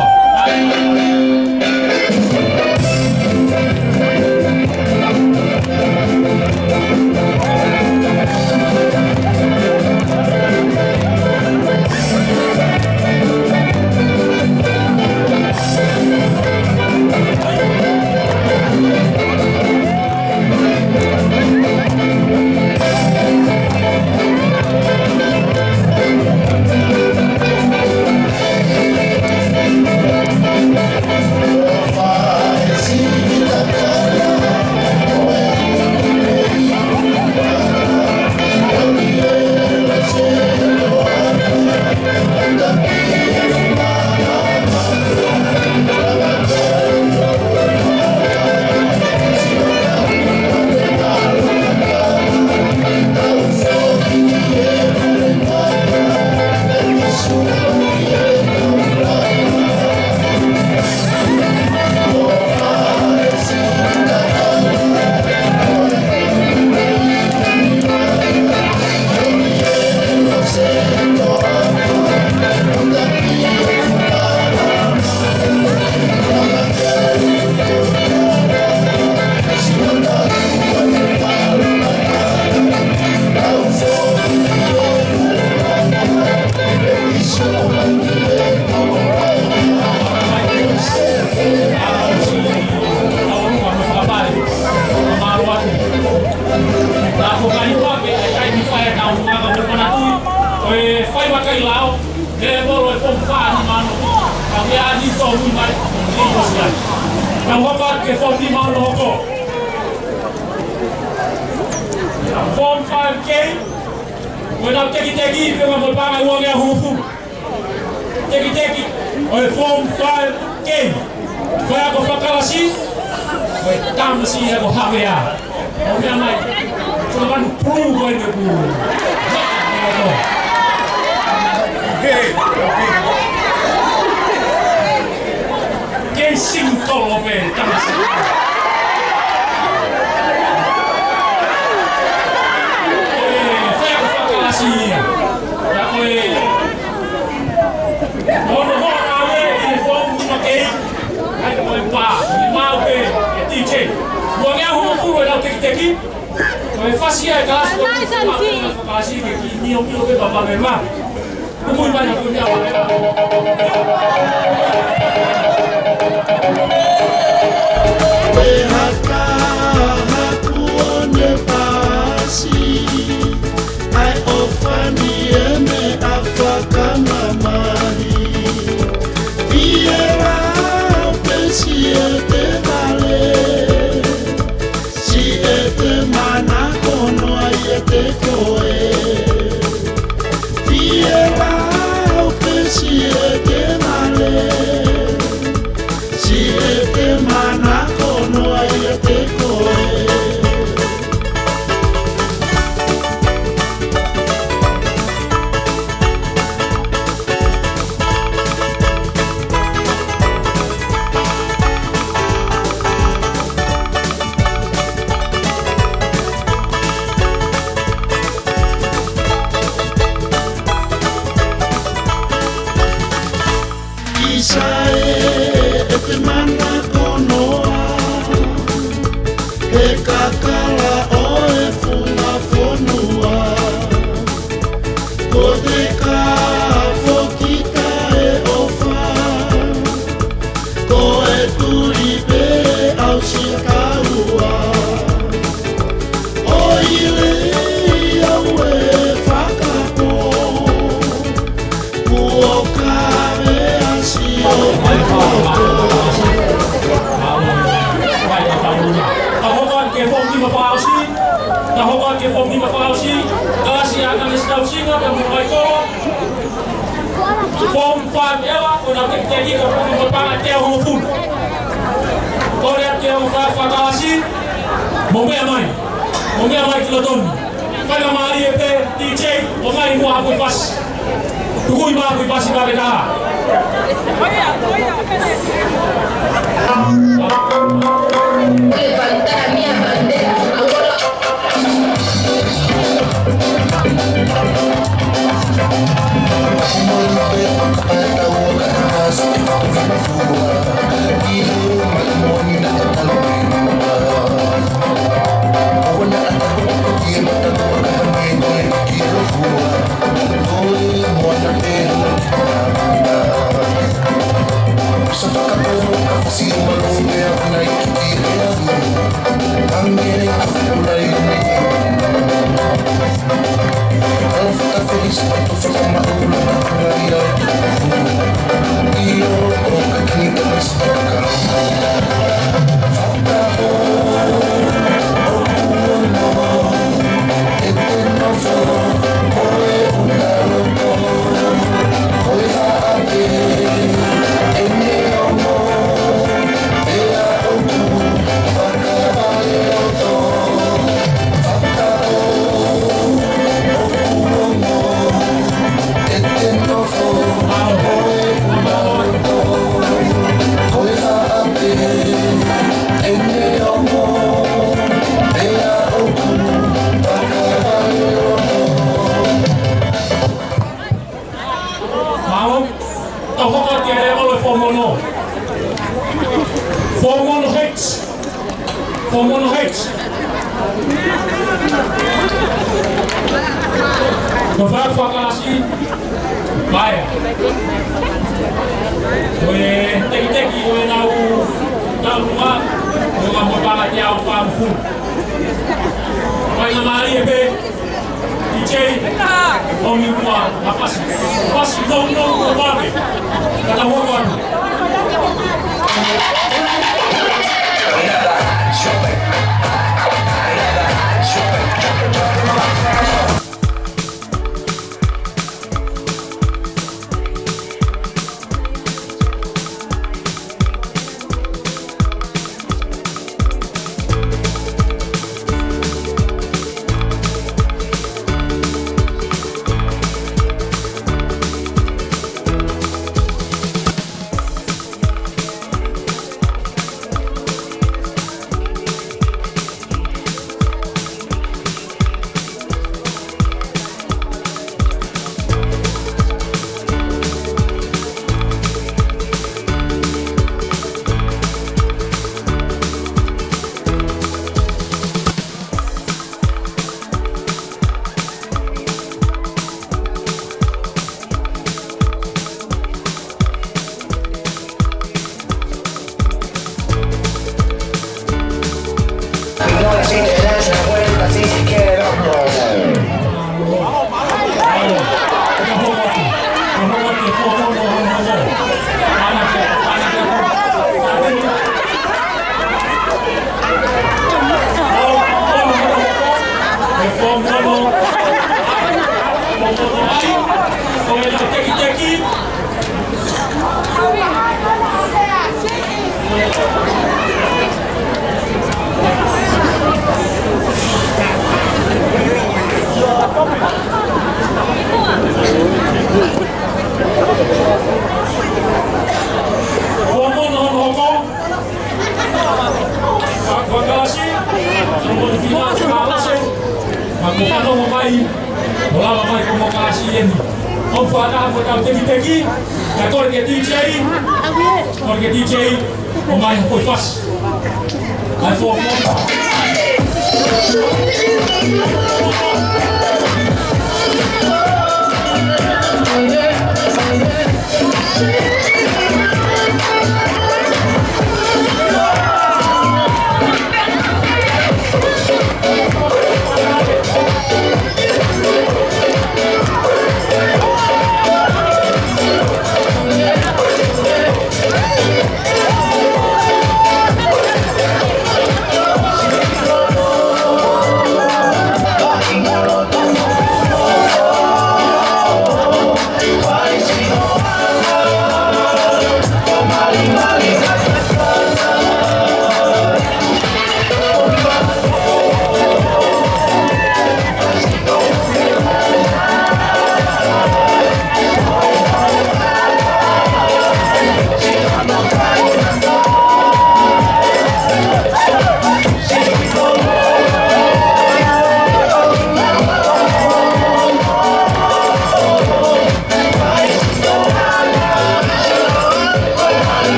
Form 5K, without teki-teki, if you want to buy my one hufu. Teki-teki, Form 5K. Kaya ko pakalasi, tamasi ako hakaya. Kaya may, kung prove ko ito po. Kaya singkol ko tamasi. Fazia aquelas coisas que tinham que ver para ver lá. Como vai na folha? Kala oe funga fonua, kode ka tau singa ka mo mai ko. Form 5 ewa ko na teknik ko mo pa te ho fu. Ko ya te ho fa kasi. Mo me mai. Mo me mai kilo don. Kana mari pe DJ o mai mo ha pas. Tugui ma ko pas ka beta. Levantar a minha bandeira agora. Oh,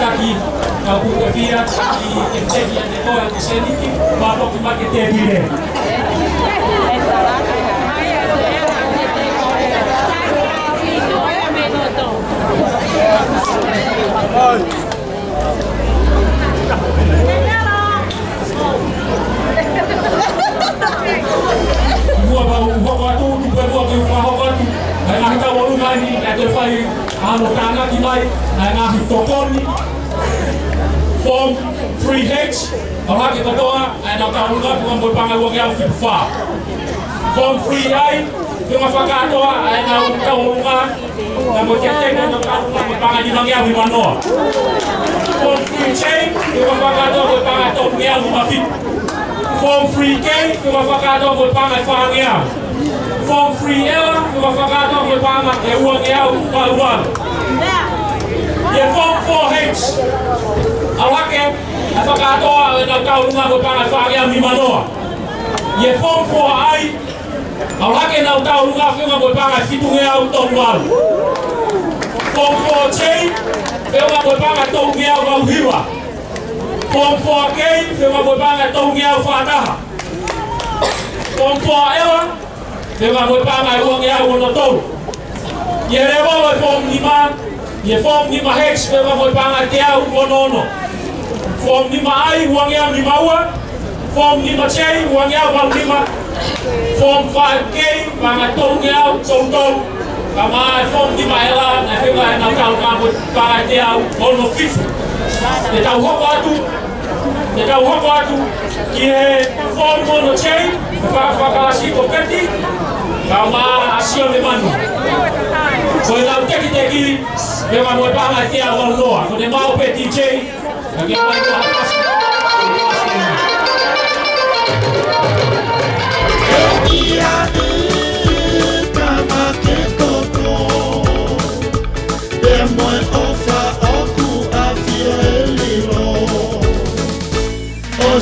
aqui, ao que via, e tem que depois de ser aqui, para pouco mais que ter vida. Gua baru buat tu, buat tu, buat tu. Nak kita baru ni, nak terfai, anu tangga kimai, nak hitokon ni. Form 3H, orang kita doa, nak tahu nak bukan berpanggil orang yang FIFA. Form 3I, kita fakar doa, nak tahu nak bercakap nak tahu nak berpanggil di mana di mana. Form 3J, kita fakar doa berpanggil tahu yang mafik. Form 3K, kita fakar doa berpanggil faham. Form 3L, kita fakar doa berpanggil uang yang baruan. Ye form 4H, awak fakar doa nak tahu nak berpanggil faham di mana. Ye form 4I, awak nak tahu nak berpanggil fitung yang tongwal. Form 4J, kita berpanggil tahu yang bahuiwa. Form 4K, kita berpanggil tahu yang fatah. Form 4L, kita berpanggil uang yang monotol. Ye level form 5, ye form 5H, kita berpanggil tiang monono. Form 5I, uang yang 5 Form 5C, uang yang 5. Form 5K, panggil tahu yang tong. Kama form 5L, kita nak tahu panggil tiang monofit. Kita tahu apa tu, que form mono chain, fakasi kopeti, kama asio lemanu. Kau nak teki, memang mau panggil tiang walloa. Kau nak mau peti chain, lagi main tu apa sih?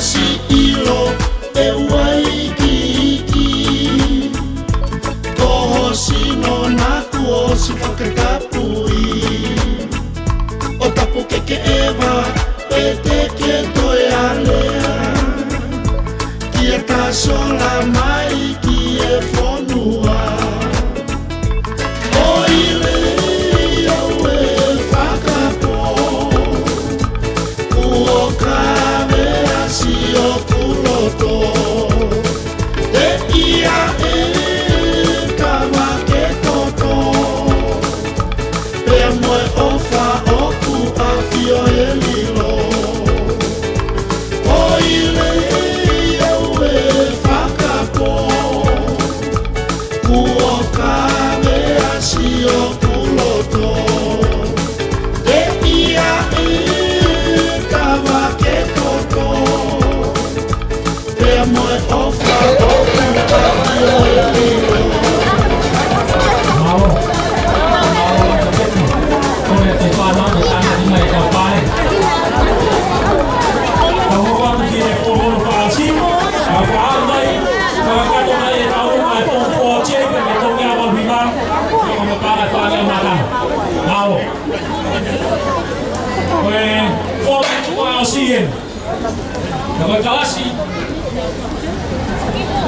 Si ilo e waikiki Koho sino naku o si whakakapui O tapu keke ewa e te ke toe alea Kia ka sola mai ki e whonua O ile au e whakapo Uo ka si o kuloto te ia e kama ke toto pe moe ofa oku a fio e lilo o ile e whakapo kuo kame a si o kuloto te ia e kama ke toto moe ofa oku a fio e lilo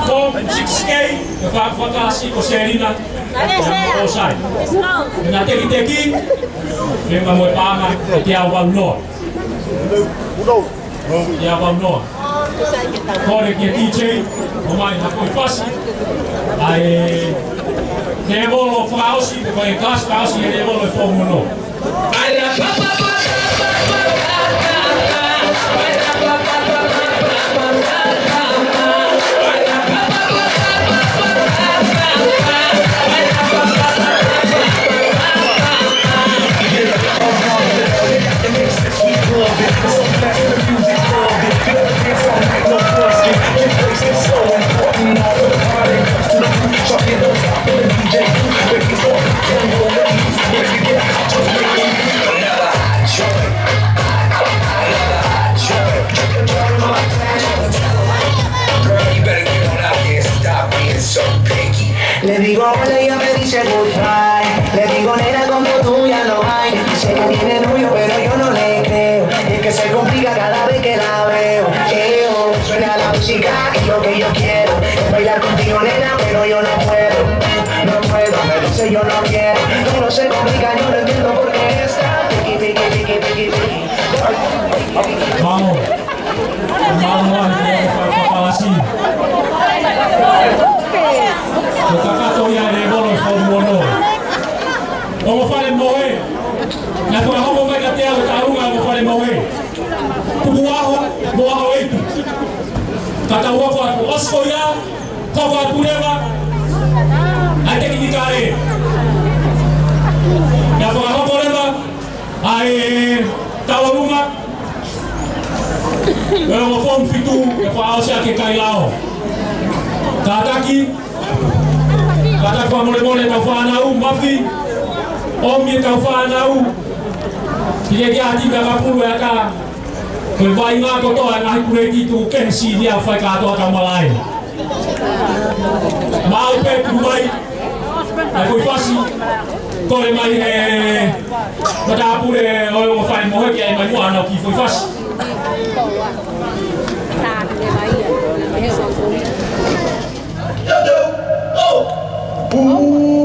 Form 6K, fakasi ko serina. Osai. Na teki, memang mau pangan tiang walno. Tiang walno. Korek ye DJ, omai hakoi pasi. Ai nevolo frausi, ko ye klas frausi ye nevolo form 1. Ai Le digo hola y ella me dice goodbye. Le digo nena como tú ya no hay. Sé que tiene novio pero yo no le creo. chica y lo que yo quiero es bailar contigo, nena, pero yo no puedo. No puedo, me dice yo no quiero. No se complica, yo no entiendo por qué está. Piqui. Vamos. Vamos, papalasi. Kakato ya de bolos formono. Vamos fare moe. Na fora homo vai katea o taunga vamos fare moe. Moaho eitu. Kata wako atu osko ya. Koko atu leva. Ate kinikare. Na fora homo leva. Ai tawarunga. Kalau form fitu, kalau saya ke kailao, kataki, kata kau mole kau fanau, mafi, om ye kau fanau, dia hati berapa ya kah, berbaik ngah kau tu, ngah kureti tu, kensi dia fai kau tu malai, mau pe Dubai, aku fasi, kau lemai kata apa orang fai mohon dia lemai muan nak kifui fasi. Bang,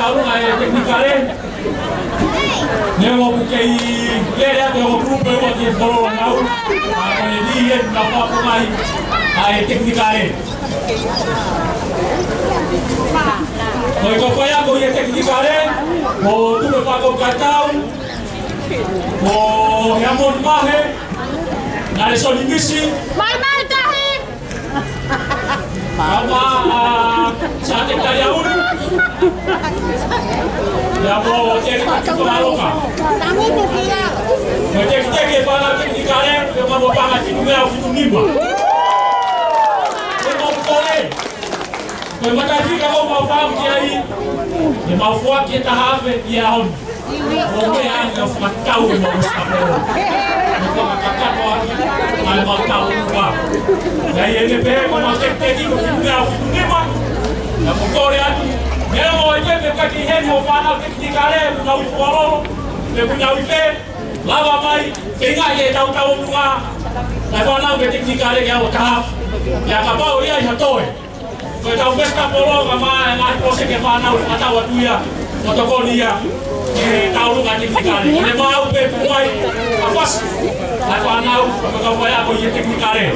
tahu ngai teknikare. Nemo bukai lere ate o grupo e bote foro ngau. Apa ni e na pa ngai ai teknikare. Koi ko ya ko ye teknikare. Mo tu me pa ko katau. Mo ya mon mahe. Nare so ni misi. Mai tahi. Mama sa teknikare uri. Ya mau cek kita loka. Kami tu dia. Kita ke para teknikare, ke mau pangat itu ya itu nimba. Ke mau boleh. Ke matafi kalau mau faham kiai. Ke mau fuak kita have ya on. Oke yang tahu mau sampai. Kita kakak mau tahu apa. Ya ini pe mau teknik itu ya itu nimba. Ya mau boleh. Nero mo ite kaki heni mo fana teknikare na ufuaro le punya wife lava mai kenga ye tau lunga na fana ke teknikare ya utaf ya kabao ya hatoe ko tau besta polo kama na pose ke fana ata watuya motokolia tau lunga teknikare ne mau pe mai apas na fana ko ka ya ko ye teknikare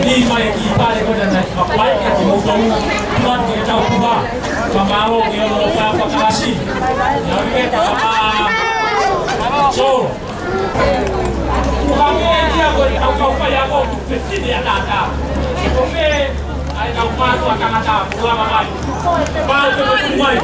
ni mai ki pare ko dan ka pai ka mo to tuan ke tau kuba pamaro ke lo ka pakasi ya ke ta so kami dia ko au pa ya ko fiti dia ta ko me ai ka pa to ka ta pula mai ba to ko mai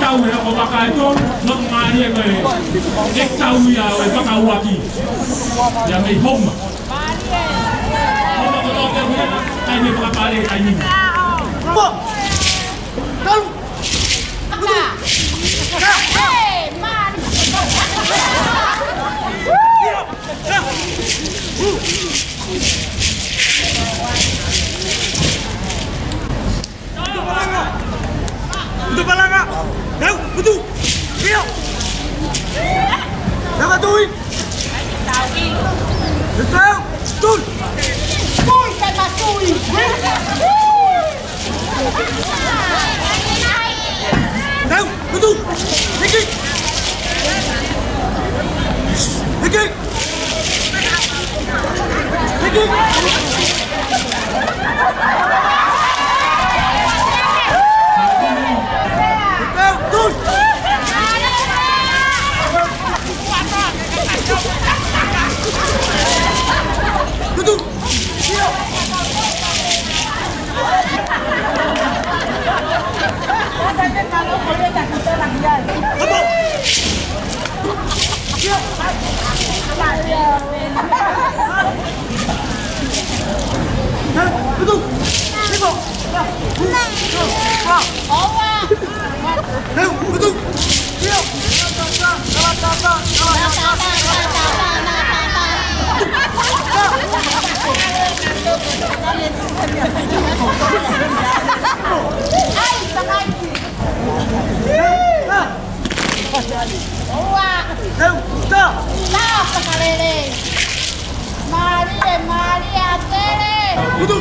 tahu ya ko baka ito nok mari ko ek tahu ya o baka waki ya may home home ko to ko ay may baka pare ay ni Apa? Betul balanga. Đâu, betul. Kêu. Đâu cả tôi. Betul. Betul. Tôi phải mà tôi. Đâu, betul. Dikit. Dikit. Dikit. Betul. Betul. Betul. Tengok. Betul. Maria, betul.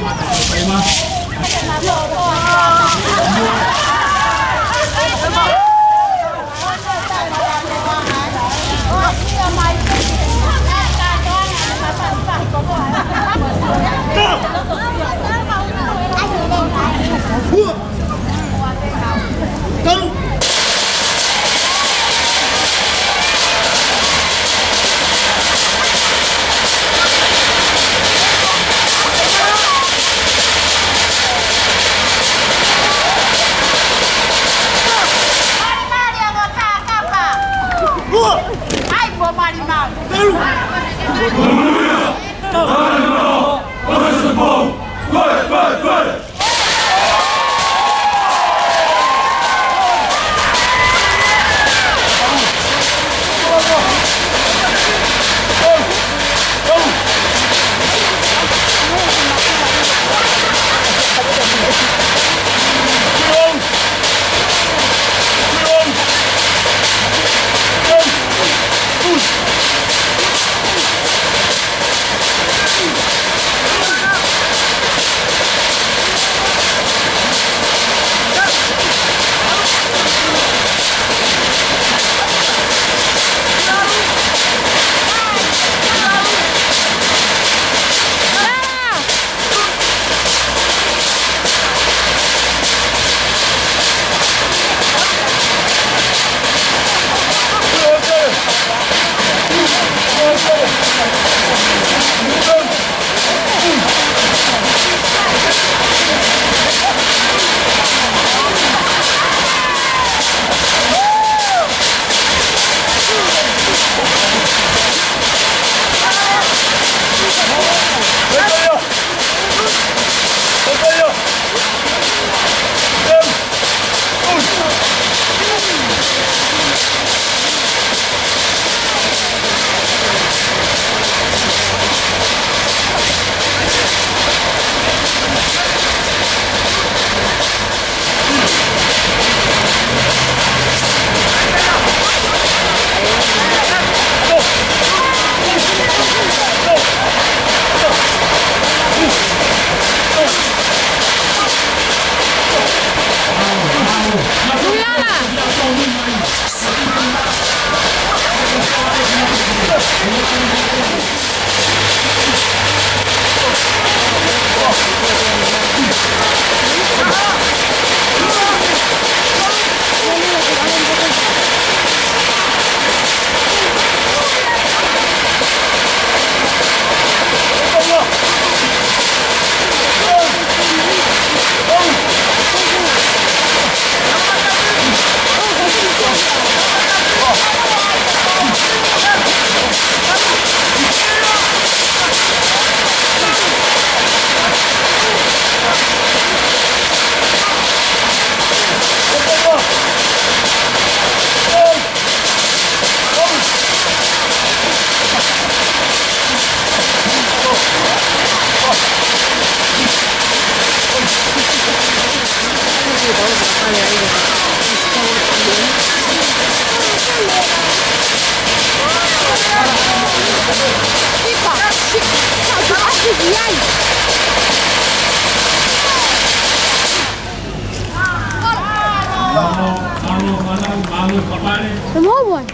kapare. Semua buat.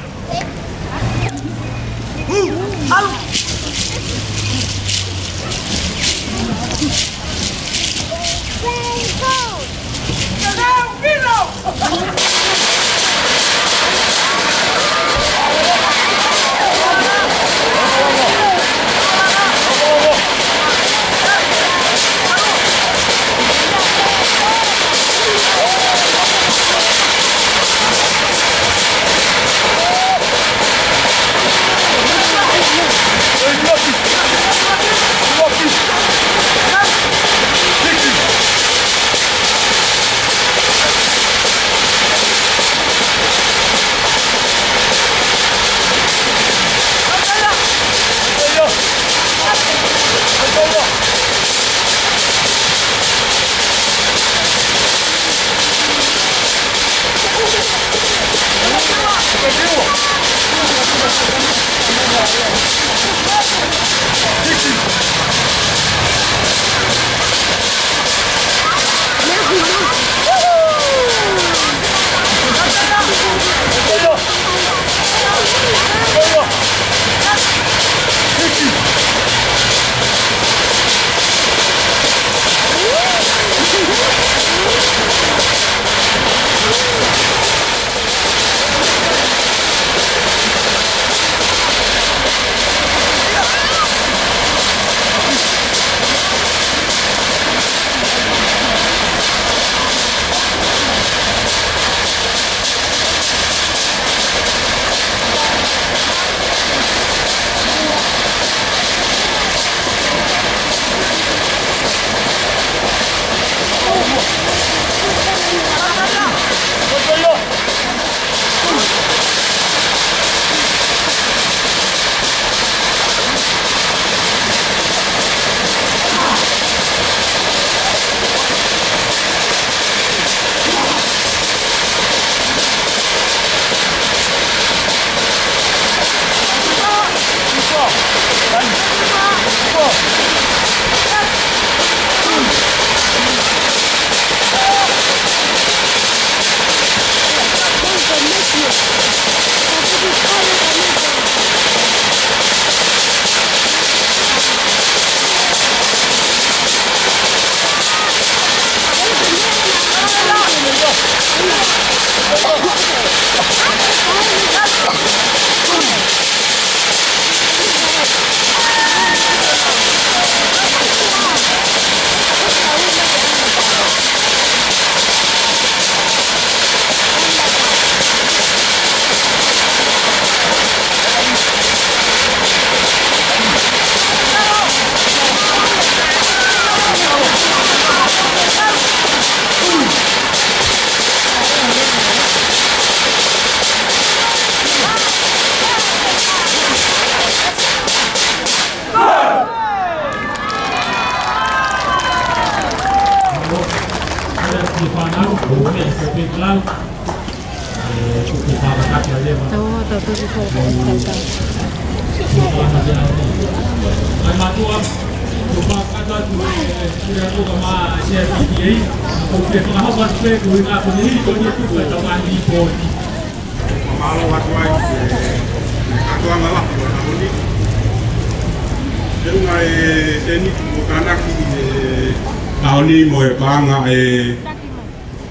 Taoni mo e panga e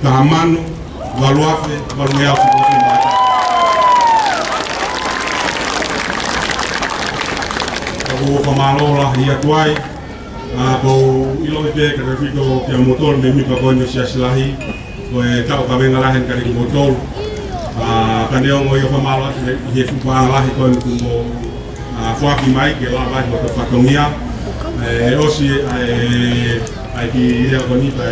tahamano valuafe valuea fukuki mata. Ako kamalola hiya tuai ko ilo ite ka fito kia motor me mi ka konyo sia silahi ko e ka ka venga lahen ka ri motor kaneo mo yo kamalola he fupa lahi ko ko fuaki mai ke la vai ko patongia osi ai ki ia bonita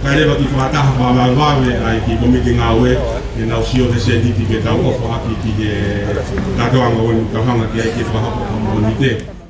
kai leva ki fata ha ba ai ki komiti ngawe e na usio de se diti ke tau ko aki ki e ka toanga o ka hanga ki ai ki fa ha ko mo ni te